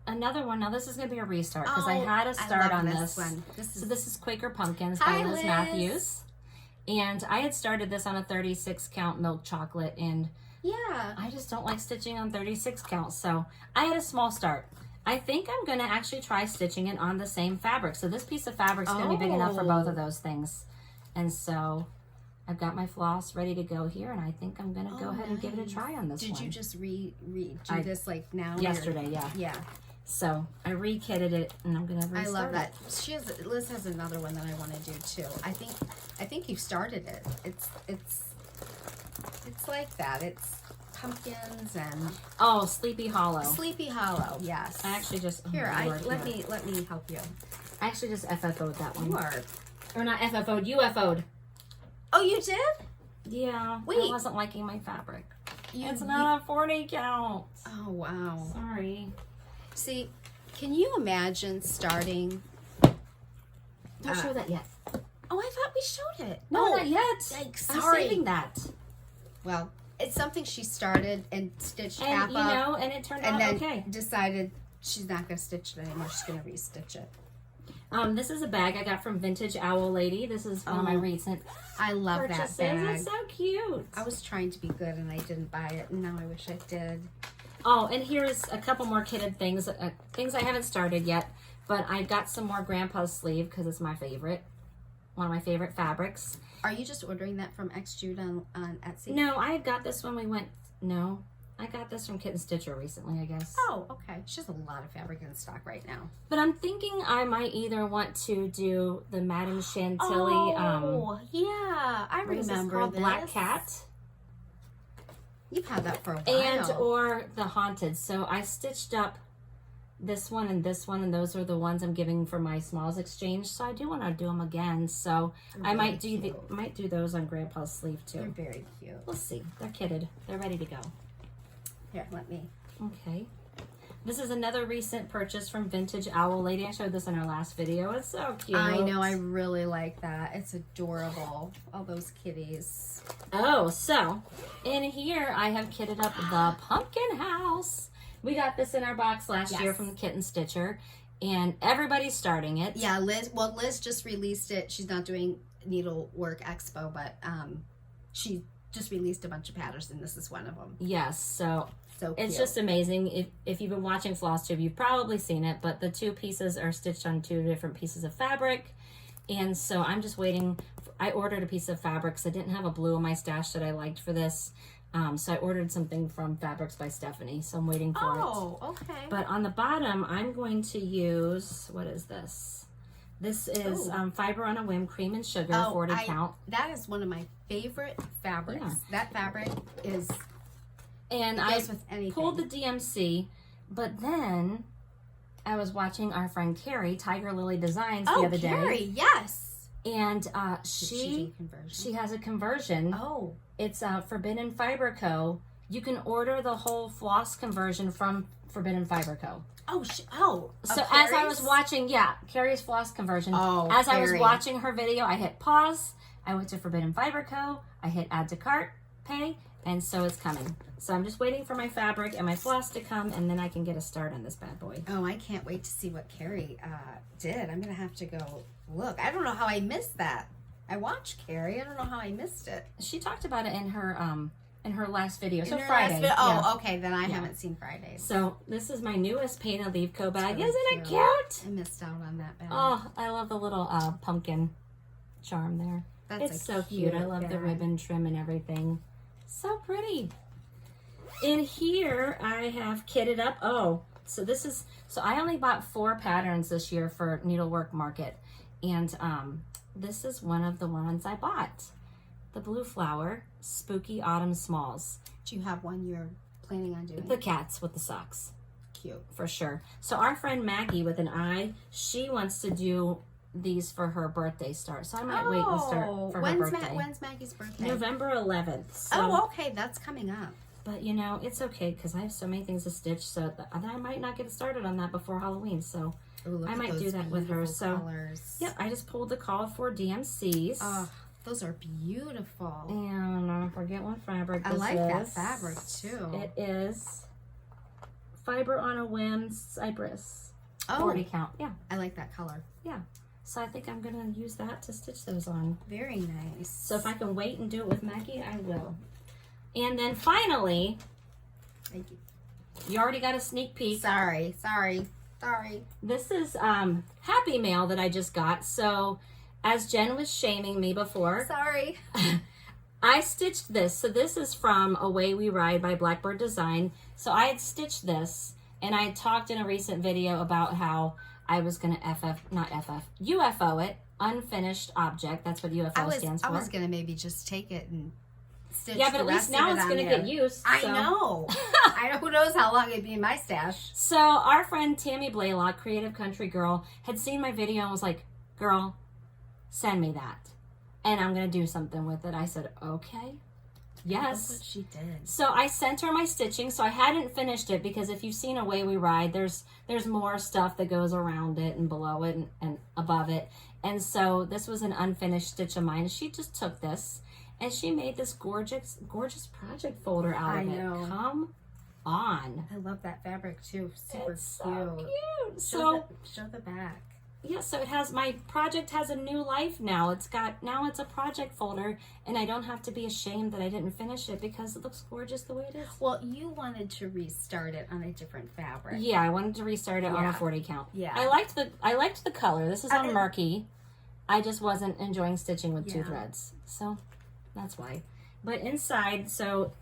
Another one. Now this is going to be a restart because I had a start on this one. So this is Quaker Pumpkins by Liz Matthews, And I had started this on a 36 count milk chocolate, and yeah, I just don't like stitching on 36 counts. So I had a small start. I think I'm going to actually try stitching it on the same fabric. So this piece of fabric is going to be big enough for both of those things. And so I've got my floss ready to go here, and I think I'm going to go ahead and give it a try on this one. Did you just do this like now? Yesterday, yeah. Yeah. So I re-kitted it, and I'm going to restart I love that. Liz has another one that I want to do too. I think you've started it. It's like that. It's pumpkins and Sleepy Hollow. Sleepy Hollow, yes. I actually just let me help you. I actually just FFO'd that one. You are, or not FFO'd, UFO'd. Oh, you did? Yeah. Wait. I wasn't liking my fabric. It's not a 40 count. Oh wow. Sorry. See, can you imagine starting? Don't show that yet. Oh, I thought we showed it. No, not yet. Yikes, I'm sorry. saving that. Well, it's something she started and stitched And half up, and it turned and out then okay. decided she's not going to stitch it anymore. She's going to restitch it. This is a bag I got from Vintage Owl Lady. This is one of my recent I love purchases. that bag. It's so cute. I was trying to be good and I didn't buy it, and now I wish I did. Oh, and here's a couple more kitted things. Things I haven't started yet, but I got some more Grandpa's sleeve because it's my favorite. One of my favorite fabrics. Are you just ordering that from XJude on Etsy? No, I got this when we went. No, I got this from Kitten Stitcher recently, I guess. Oh, okay. She has a lot of fabric in stock right now. But I'm thinking I might either want to do the Madame Chantilly. Oh, yeah. I remember this. Black Cat. You've had that for a while. Or the Haunted. So I stitched up this one, and those are the ones I'm giving for my smalls exchange. So I do want to do them again. So I might do those on Grandpa's sleeve too. They're very cute. We'll see. They're kitted. They're ready to go. Here, let me. Okay. This is another recent purchase from Vintage Owl Lady. I showed this in our last video. It's so cute. I know. I really like that. It's adorable. All those kitties. Oh, so in here I have kitted up the pumpkin house. We got this in our box last year from the Kitten Stitcher, and everybody's starting it. Yeah, Liz just released it. She's not doing Needlework Expo, but she just released a bunch of patterns, and this is one of them. Yes, so cute. It's just amazing. If you've been watching Flosstube, you've probably seen it, but the two pieces are stitched on two different pieces of fabric, and so I'm just waiting. I ordered a piece of fabric because I didn't have a blue in my stash that I liked for this. So I ordered something from Fabrics by Stephanie, so I'm waiting for it. Oh, okay. But on the bottom, I'm going to use, what is this? This is Fiber on a Whim Cream and Sugar, 40 count. That is one of my favorite fabrics. Yeah. That fabric is, and I pulled the DMC, but then I was watching our friend Carrie, Tiger Lily Designs, the other day. Oh, Carrie, yes. And she has a conversion. Oh. It's Forbidden Fiber Co. You can order the whole floss conversion from Forbidden Fiber Co. Oh, so as I was watching, Carrie's floss conversion. Oh, as I was watching her video, I hit pause. I went to Forbidden Fiber Co. I hit add to cart, pay, and so it's coming. So I'm just waiting for my fabric and my floss to come, and then I can get a start on this bad boy. Oh, I can't wait to see what Carrie did. I'm gonna have to go look. I don't know how I missed that. I watched Carrie. I don't know how I missed it. She talked about it in her last video. So in Friday. Okay. Then I haven't seen Fridays. So this is my newest Paint and Leave Co bag. Really Isn't it cute? I missed out on that bag. Oh, I love the little pumpkin charm there. It's so cute. I love the ribbon trim and everything. So pretty. In here, I have kitted up. Oh, so I only bought 4 patterns this year for Needlework Market, and this is one of the ones I bought. The Blue Flower Spooky Autumn Smalls. Do you have one you're planning on doing? The cats with the socks. Cute. For sure. So our friend Maggie with an I, she wants to do these for her birthday start. So I might wait and start for her birthday. When's Maggie's birthday? November 11th. So, oh, okay. That's coming up. But, you know, it's okay because I have so many things to stitch, so that I might not get started on that before Halloween. So I might do that with her. So, yep, I just pulled the call for DMCs. Oh, those are beautiful. And I forget what fabric this is. I like that fabric, too. It is Fiber on a Whim Cypress. Oh. 40 count. Yeah. I like that color. Yeah. So I think I'm gonna use that to stitch those on. Very nice. So if I can wait and do it with Maggie, I will. And then finally, thank you. You already got a sneak peek. Sorry. This is Happy Mail that I just got. So as Jen was shaming me before. Sorry. I stitched this. So this is from Away We Ride by Blackbird Design. So I had stitched this, and I had talked in a recent video about how I was going to UFO it, unfinished object. That's what UFO stands for. I was going to maybe just take it and stitch but at least now it's going to get used. I know. Who knows how long it'd be in my stash. So our friend Tammy Blaylock, Creative Country Girl, had seen my video and was like, girl, send me that. And I'm going to do something with it. I said, okay. Yes. That's what she did. So I sent her my stitching. So I hadn't finished it because if you've seen Away We Ride, there's more stuff that goes around it and below it and above it. And so this was an unfinished stitch of mine. She just took this and she made this gorgeous project folder out of it. I know. Come on. I love that fabric too. Super it's so cute. Show the back. Yeah, so my project has a new life now. It's a project folder, and I don't have to be ashamed that I didn't finish it because it looks gorgeous the way it is. Well, you wanted to restart it on a different fabric. Yeah, I wanted to restart it on a 40 count. Yeah. I liked the color. This is on murky. I just wasn't enjoying stitching with two threads. So that's why. But inside, so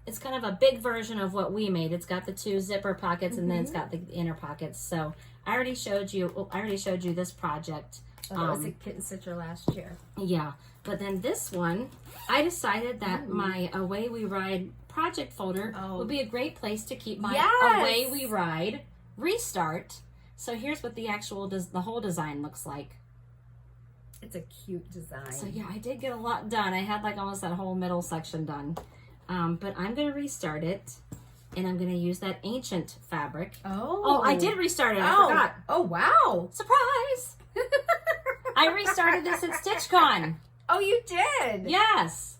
it's kind of a big version of what we made. It's got the two zipper pockets and then it's got the inner pockets. So I already showed you this project. That was a kitten stitcher last year. Yeah, but then this one, I decided that my Away We Ride project folder would be a great place to keep my Away We Ride restart. So here's what the whole design looks like. It's a cute design. So yeah, I did get a lot done. I had like almost that whole middle section done. But I'm going to restart it. And I'm going to use that ancient fabric. Oh, I did restart it. I forgot. Oh, wow. Surprise. I restarted this at StitchCon. Oh, you did? Yes.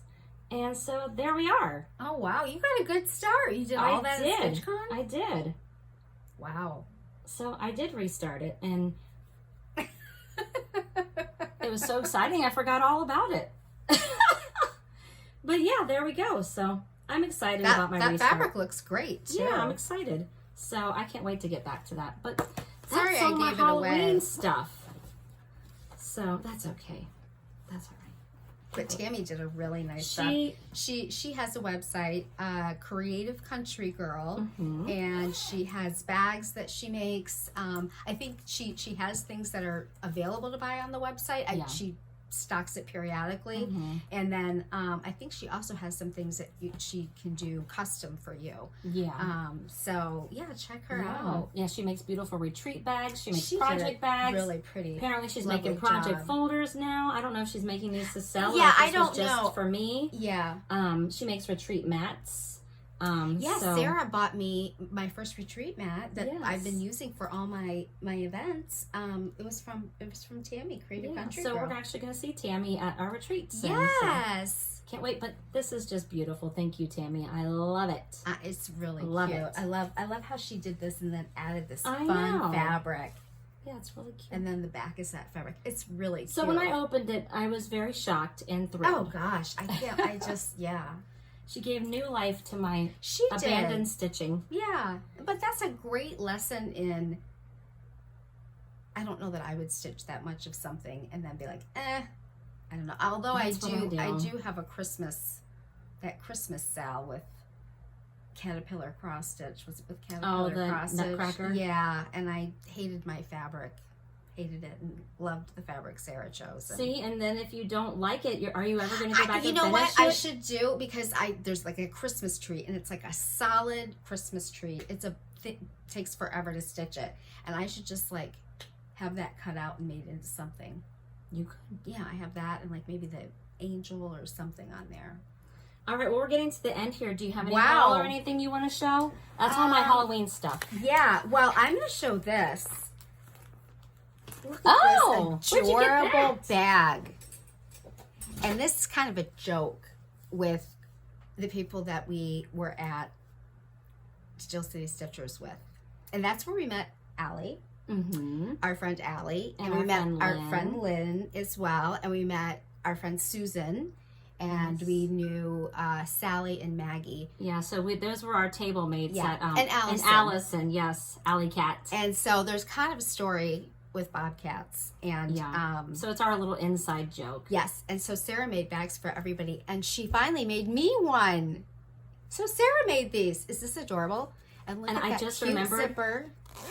And so there we are. Oh, wow. You got a good start. You did all that at StitchCon? I did. Wow. So I did restart it. And it was so exciting. I forgot all about it. But yeah, there we go. So I'm excited about my restart. That fabric looks great, too. Yeah, I'm excited. So I can't wait to get back to that. But sorry, that's all I my gave Halloween it away. stuff. So that's okay. That's all right. But Tammy did a really nice job. She has a website, Creative Country Girl, and she has bags that she makes. I think she has things that are available to buy on the website. She stocks it periodically, and then I think she also has some things that she can do custom for you. So yeah, check her out. Yeah, she makes beautiful retreat bags. She makes project bags. Really pretty. Apparently she's making project folders now. I don't know if she's making these to sell. Yeah, or if I don't was just know. For me. Yeah. She makes retreat mats. Sarah bought me my first retreat mat that I've been using for all my events. It was from Tammy, Creative Country Girl. So we're actually going to see Tammy at our retreat soon. Yes. So can't wait, but this is just beautiful. Thank you, Tammy. I love it. It's really love cute. it. I love how she did this and then added this fun fabric. Yeah, it's really cute. And then the back is that fabric. It's really cute. So when I opened it, I was very shocked and thrilled. Oh gosh, She gave new life to my abandoned stitching. Yeah, but that's a great lesson in, I don't know that I would stitch that much of something and then be like, I don't know. Although I do have a Christmas sal with caterpillar cross stitch. Was it with caterpillar cross stitch? Nutcracker? Yeah, and I hated my fabric. Hated it and loved the fabric Sarah chose. See, and then if you don't like it, are you ever going to go back and finish it? You know what I should do? Because there's like a Christmas tree, and it's like a solid Christmas tree. Takes forever to stitch it, and I should just like have that cut out and made into something. You could. Yeah, I have that, and like maybe the angel or something on there. All right, well, we're getting to the end here. Do you have any haul or anything you want to show? That's all my Halloween stuff. Yeah, well, I'm going to show this. Look at this adorable bag. And this is kind of a joke with the people that we were at Steel City Stitchers with. And that's where we met Allie. our friend Allie, and we met our friend Lynn as well, and we met our friend Susan, and we knew Sally and Maggie. Yeah, so those were our table mates. Yeah, and Allison, yes, Alley Cat. And so there's kind of a story with bobcats, and so it's our little inside joke. Yes, and so Sarah made bags for everybody, and she finally made me one. So Sarah made these. Is this adorable? And look at I just remembered zipper.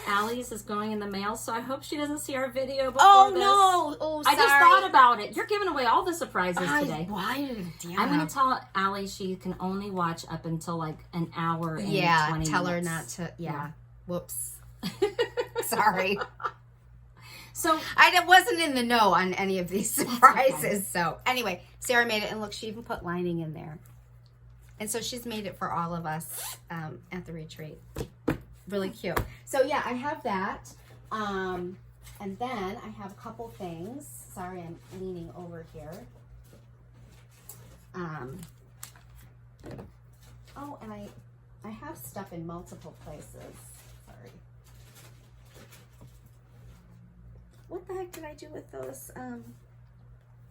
Allie's is going in the mail, so I hope she doesn't see our video before this. No! Oh, sorry. I just thought about it. You're giving away all the surprises today. Why? Yeah. I'm going to tell Allie she can only watch up until like an hour and 20 minutes. Tell her not to. Yeah. Whoops. Sorry. So I wasn't in the know on any of these surprises. Okay. So anyway, Sarah made it, and look, she even put lining in there. And so she's made it for all of us at the retreat. Really cute. So yeah, I have that. And then I have a couple things. Sorry, I'm leaning over here. Oh, and I have stuff in multiple places. Sorry. What the heck did I do with those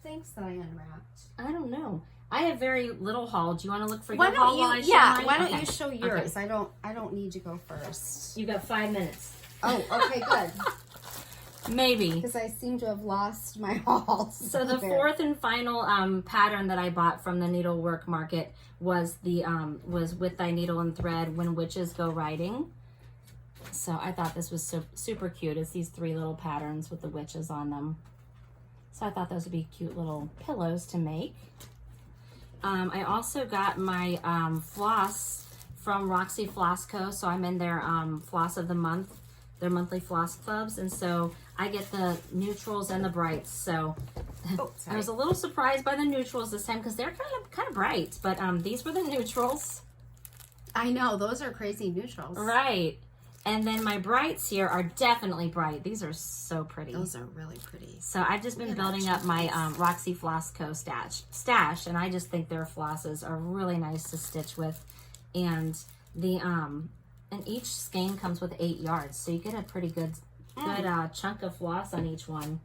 things that I unwrapped? I don't know. I have very little haul. Do you want to look for your haul while I show mine? Why don't you show yours? Okay. I don't need to go first. You got 5 minutes. Oh, okay, good. Maybe. Because I seem to have lost my haul. So the fourth and final pattern that I bought from the needlework market was the was With Thy Needle and Thread When Witches Go Riding. So I thought this was super cute. It's these 3 little patterns with the witches on them. So I thought those would be cute little pillows to make. I also got my floss from Roxy Floss Co. So I'm in their floss of the month, their monthly floss clubs, and so I get the neutrals and the brights. So I was a little surprised by the neutrals this time because they're kind of bright, but these were the neutrals. I know, those are crazy neutrals. Right. And then my brights here are definitely bright. These are so pretty. Those are really pretty. So I've just been building up my Roxy Floss Co. stash, and I just think their flosses are really nice to stitch with. And the and each skein comes with 8 yards, so you get a pretty good chunk of floss on each one.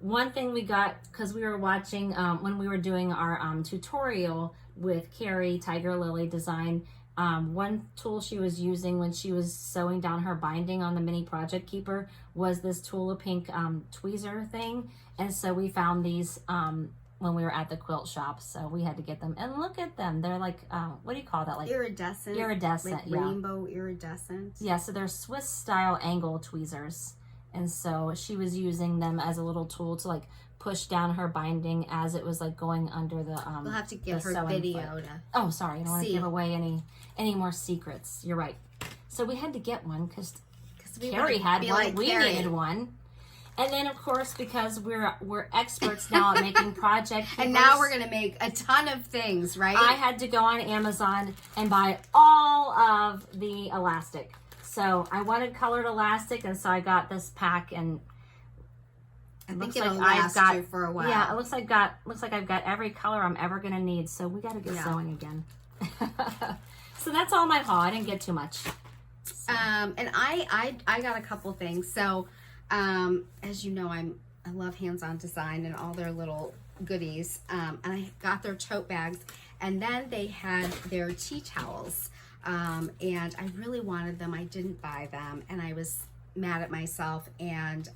One thing we got, because we were watching when we were doing our tutorial with Carrie Tiger Lily Design. One tool she was using when she was sewing down her binding on the mini project keeper was this Tula Pink tweezer thing, and so we found these when we were at the quilt shop, so we had to get them. And look at them, they're like what do you call that, like iridescent, like rainbow iridescent. Yeah, so they're Swiss style angle tweezers, and so she was using them as a little tool to like push down her binding as it was like going under the we'll have to give her video to oh sorry, I don't want to give away any more secrets. You're right. So we had to get one because Carrie had one, like we needed one. And then of course, because we're experts now at making project keepers, and now we're gonna make a ton of things, right? I had to go on Amazon and buy all of the elastic. So I wanted colored elastic, and so I got this pack, and I think it'll last you for a while. Yeah, it looks like I've got every color I'm ever gonna need. So we got to get sewing again. So that's all my haul. I didn't get too much. So. And I got a couple things. So as you know, I love hands-on design and all their little goodies. And I got their tote bags, and then they had their tea towels. And I really wanted them. I didn't buy them, and I was mad at myself. And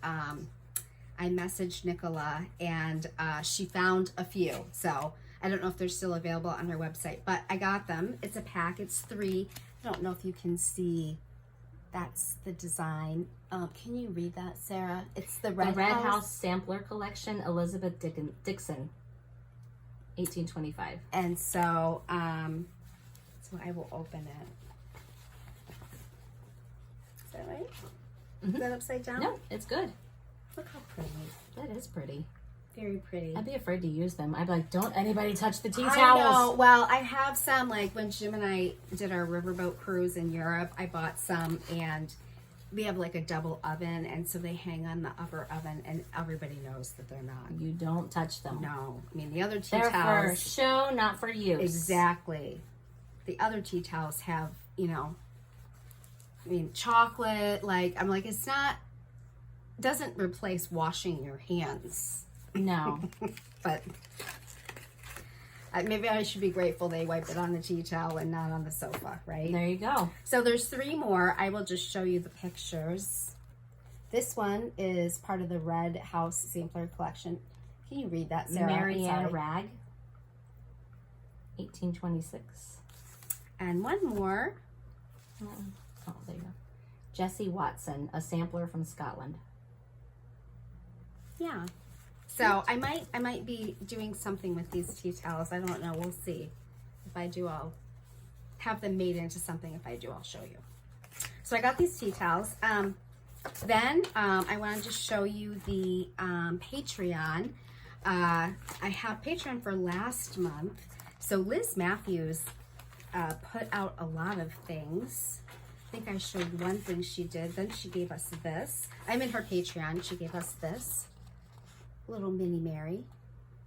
I messaged Nicola, and she found a few. So I don't know if they're still available on their website, but I got them. It's a pack. It's 3. I don't know if you can see. That's the design. Can you read that, Sarah? It's the Red House Sampler Collection, Elizabeth Dixon, 1825. And so, so I will open it. Is that right? Mm-hmm. Is that upside down? No, it's good. Look how pretty. That is pretty. Very pretty. I'd be afraid to use them. I'd be like, don't anybody touch the tea towels. I know. Well, I have some, like when Jim and I did our riverboat cruise in Europe, I bought some, and we have like a double oven, and so they hang on the upper oven, and everybody knows that they're not. You don't touch them. No. I mean, the other tea they're towels. They're for show, not for use. Exactly. The other tea towels have, you know, I mean, chocolate, like, I'm like, it's not, doesn't replace washing your hands. No. But maybe I should be grateful they wiped it on the tea towel and not on the sofa, right? There you go. So there's 3 more. I will just show you the pictures. This one is part of the Red House Sampler Collection. Can you read that, Sarah? Marianne Rag, 1826. And one more. Oh, there you go. Jessie Watson, a sampler from Scotland. Yeah. So I might be doing something with these tea towels. I don't know. We'll see. If I do, I'll have them made into something. If I do, I'll show you. So I got these tea towels. Then I wanted to show you the Patreon. I have Patreon for last month. So Liz Matthews put out a lot of things. I think I showed one thing she did. Then she gave us this. I'm in her Patreon. She gave us this. Little mini Mary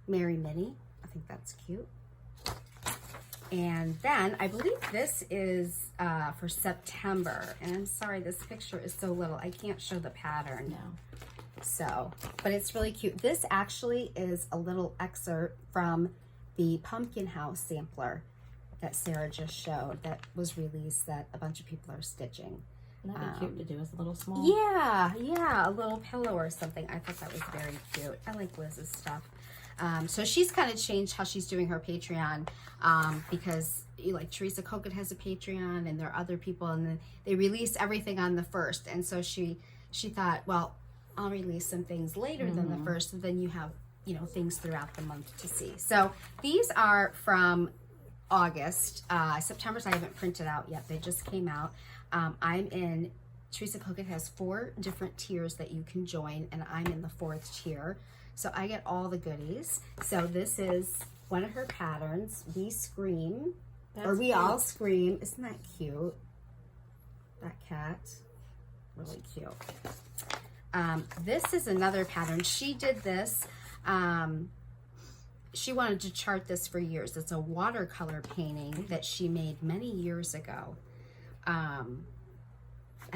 Minnie. I think that's cute. And then I believe this is for September. And I'm sorry, this picture is so little. I can't show the pattern. No. So, but it's really cute. This actually is a little excerpt from the Pumpkin House sampler that Sarah just showed that was released that a bunch of people are stitching. That'd be cute to do as a little small. Yeah, a little pillow or something. I thought that was very cute. I like Liz's stuff. So she's kind of changed how she's doing her Patreon because like Teresa Kogut has a Patreon and there are other people and then they release everything on the 1st. And so she thought, well, I'll release some things later than the 1st, and then you have, you know, things throughout the month to see. So these are from August. September's I haven't printed out yet. They just came out. I'm in, Teresa Kogut has 4 different tiers that you can join, and I'm in the 4th tier. So I get all the goodies. So this is one of her patterns. We Scream, or We All Scream. Isn't that cute? That cat, really cute. This is another pattern. She did this. She wanted to chart this for years. It's a watercolor painting that she made many years ago. I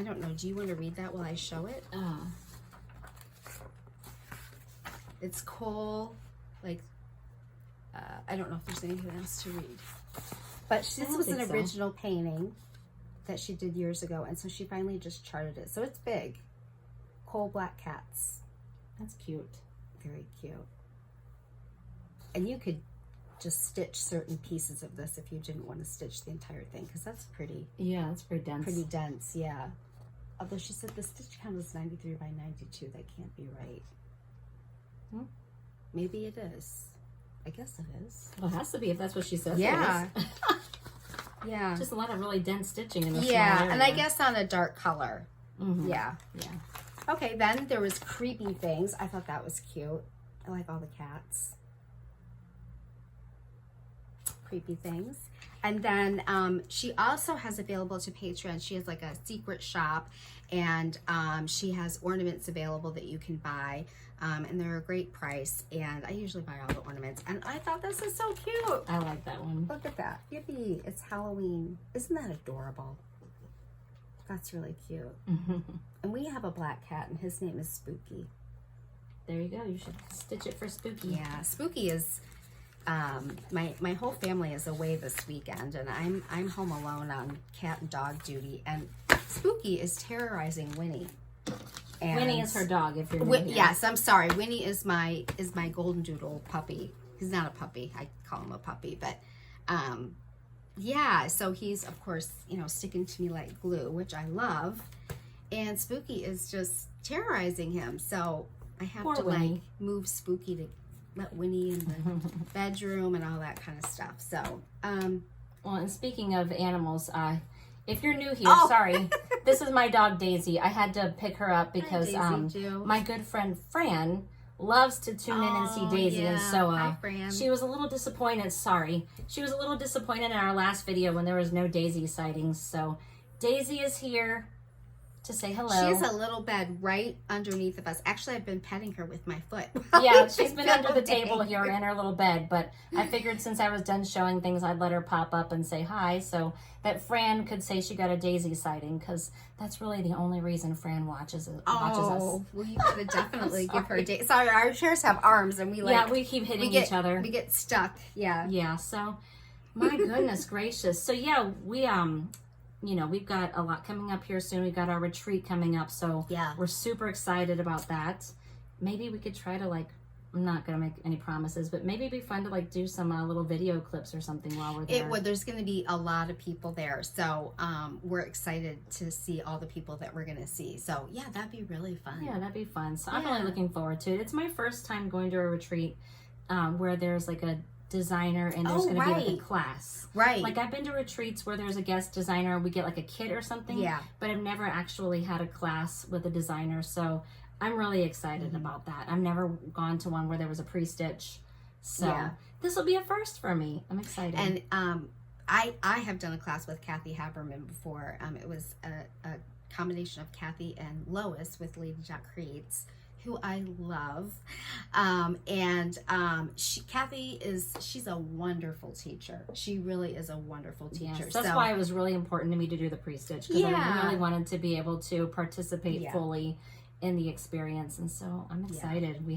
don't know. Do you want to read that while I show it? It's cool. Like, I don't know if there's anything else to read. But this was an original painting that she did years ago, and so she finally just charted it. So it's big. Coal black cats. That's cute. Very cute. And you could just stitch certain pieces of this if you didn't want to stitch the entire thing, because that's pretty. Yeah, that's pretty dense. Pretty dense, yeah. Although she said the stitch count is 93 by 92. That can't be right. Maybe it is. I guess it is. Well, it has to be if that's what she says. Yeah. It is. Yeah. Just a lot of really dense stitching in the small Yeah, area. and I guess on a dark color. Yeah. Yeah. Okay, then there was Creepy Things. I thought that was cute. I like all the cats. Creepy Things. And then she also has available to Patreon. She has like a secret shop, and she has ornaments available that you can buy. And they're a great price. And I usually buy all the ornaments. And I thought this is so cute. I like that one. Look at that. Yippee. It's Halloween. Isn't that adorable? That's really cute. And we have a black cat, and his name is Spooky. There you go. You should stitch it for Spooky. Yeah, Spooky is my whole family is away this weekend, and I'm home alone on cat and dog duty, and Spooky is terrorizing Winnie. And Winnie is her dog. If you're new here. Yes, I'm sorry. Winnie is my golden doodle puppy. He's not a puppy. I call him a puppy, but yeah. So he's of course sticking to me like glue, which I love, and Spooky is just terrorizing him. So I have Poor to Winnie. like move Spooky to let Winnie in the bedroom and all that kind of stuff. So well, and speaking of animals, if you're new here, Oh. sorry, this is my dog Daisy. I had to pick her up because Daisy, too. my good friend Fran loves to tune in and see Daisy, and so Hi, Fran. she was a little disappointed. Sorry, she was a little disappointed in our last video when there was no Daisy sightings. So Daisy is here to say hello. She has a little bed right underneath of us. Actually, I've been petting her with my foot. Yeah, she's been under the table here in her little bed, but I figured since I was done showing things, I'd let her pop up and say hi so that Fran could say she got a daisy sighting, because that's really the only reason Fran watches us. Well, you gotta definitely give her a daisy. Sorry, our chairs have arms and we keep hitting each other. We get stuck. Yeah. Yeah, so my goodness gracious. So yeah, we you know, we've got a lot coming up here soon. We've got our retreat coming up, so yeah, we're super excited about that. Maybe we could try to, like, I'm not gonna make any promises, but maybe it'd be fun to like do some little video clips or something while we're there. It would. There's going to be a lot of people there, so we're excited to see all the people that we're going to see. So yeah, that'd be really fun. Yeah, that'd be fun. So I'm really looking forward to it. It's my first time going to a retreat where there's like a designer and there's going to be like a class. Right. Like I've been to retreats where there's a guest designer and we get like a kit or something. Yeah. But I've never actually had a class with a designer. So I'm really excited about that. I've never gone to one where there was a pre-stitch. So this will be a first for me. I'm excited. And I have done a class with Kathy Haberman before. It was a combination of Kathy and Lois with Lady Jack Creates, who I love. She's a wonderful teacher. She really is a wonderful teacher. Yes, that's why it was really important to me to do the pre-stitch, because I really wanted to be able to participate fully in the experience. And so I'm excited. We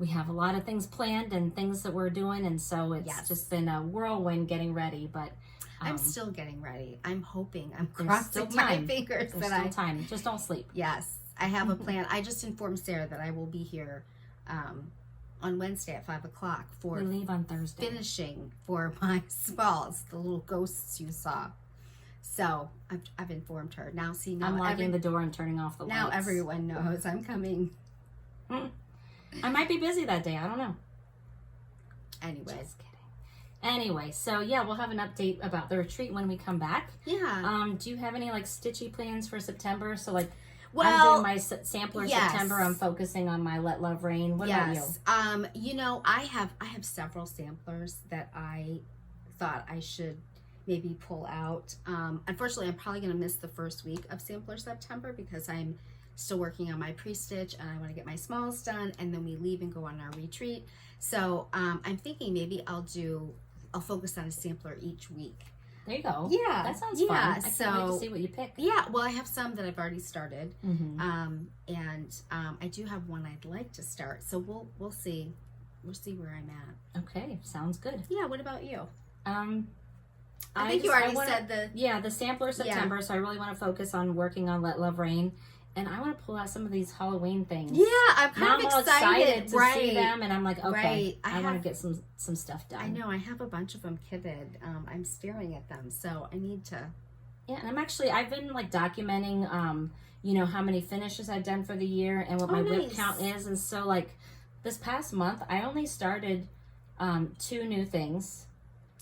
have a lot of things planned and things that we're doing, and so it's just been a whirlwind getting ready, but I'm still getting ready. I'm hoping, I'm crossing my fingers. There's still time. Just don't sleep. Yes, I have a plan. I just informed Sarah that I will be here on Wednesday at 5 o'clock for we leave on Thursday. Finishing for my smalls, the little ghosts you saw. So I've informed her. Now see, now I'm locking the door and turning off the lights. Now everyone knows I'm coming. I might be busy that day. I don't know. Anyway. Just kidding. Anyway, so yeah, we'll have an update about the retreat when we come back. Yeah. Do you have any like stitchy plans for September? So like, well, I'm doing my sampler September. I'm focusing on my Let Love Rain. What about you? You know, I have several samplers that I thought I should maybe pull out. Unfortunately, I'm probably going to miss the first week of sampler September because I'm still working on my pre-stitch and I want to get my smalls done, and then we leave and go on our retreat. So I'm thinking maybe I'll focus on a sampler each week. There you go. Yeah, that sounds fun. I can't wait to see what you pick. Yeah, well, I have some that I've already started, and I do have one I'd like to start. So we'll see. We'll see where I'm at. Okay, sounds good. Yeah. What about you? I think you already said the sampler September. Yeah. So I really want to focus on working on Let Love Rain. And I want to pull out some of these Halloween things. Yeah, I'm kind of excited to see them, and I'm like, okay, I want to get some stuff done. I know, I have a bunch of them kitted. I'm staring at them, so I need to. Yeah, and I've been like documenting, you know, how many finishes I've done for the year and what my whip count is, and so like this past month, I only started 2 new things.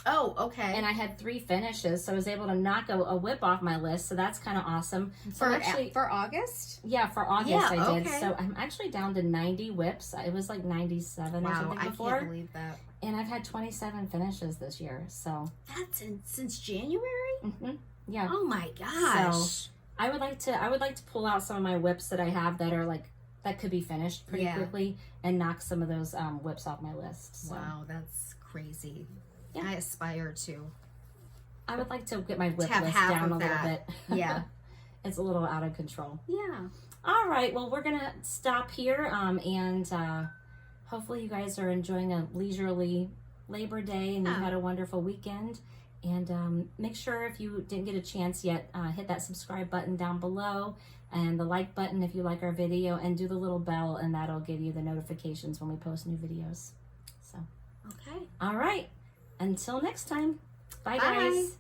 Oh, okay. And I had 3 finishes, so I was able to knock a whip off my list, so that's kind of awesome. So for August? Yeah, for August I did. So I'm actually down to 90 whips. It was like 97 or something before. I can't believe that. And I've had 27 finishes this year, so. That's since January? Mm-hmm. Yeah. Oh my gosh. So I would like to pull out some of my whips that I have that are like, that could be finished pretty quickly and knock some of those whips off my list. So. Wow, that's crazy. Yeah. I aspire to. I would like to get my whip list down a little bit. Yeah. It's a little out of control. Yeah. All right. Well, we're going to stop here. And hopefully you guys are enjoying a leisurely Labor Day and you had a wonderful weekend. And make sure if you didn't get a chance yet, hit that subscribe button down below and the like button if you like our video, and do the little bell, and that'll give you the notifications when we post new videos. So. Okay. All right. Until next time. Bye, guys.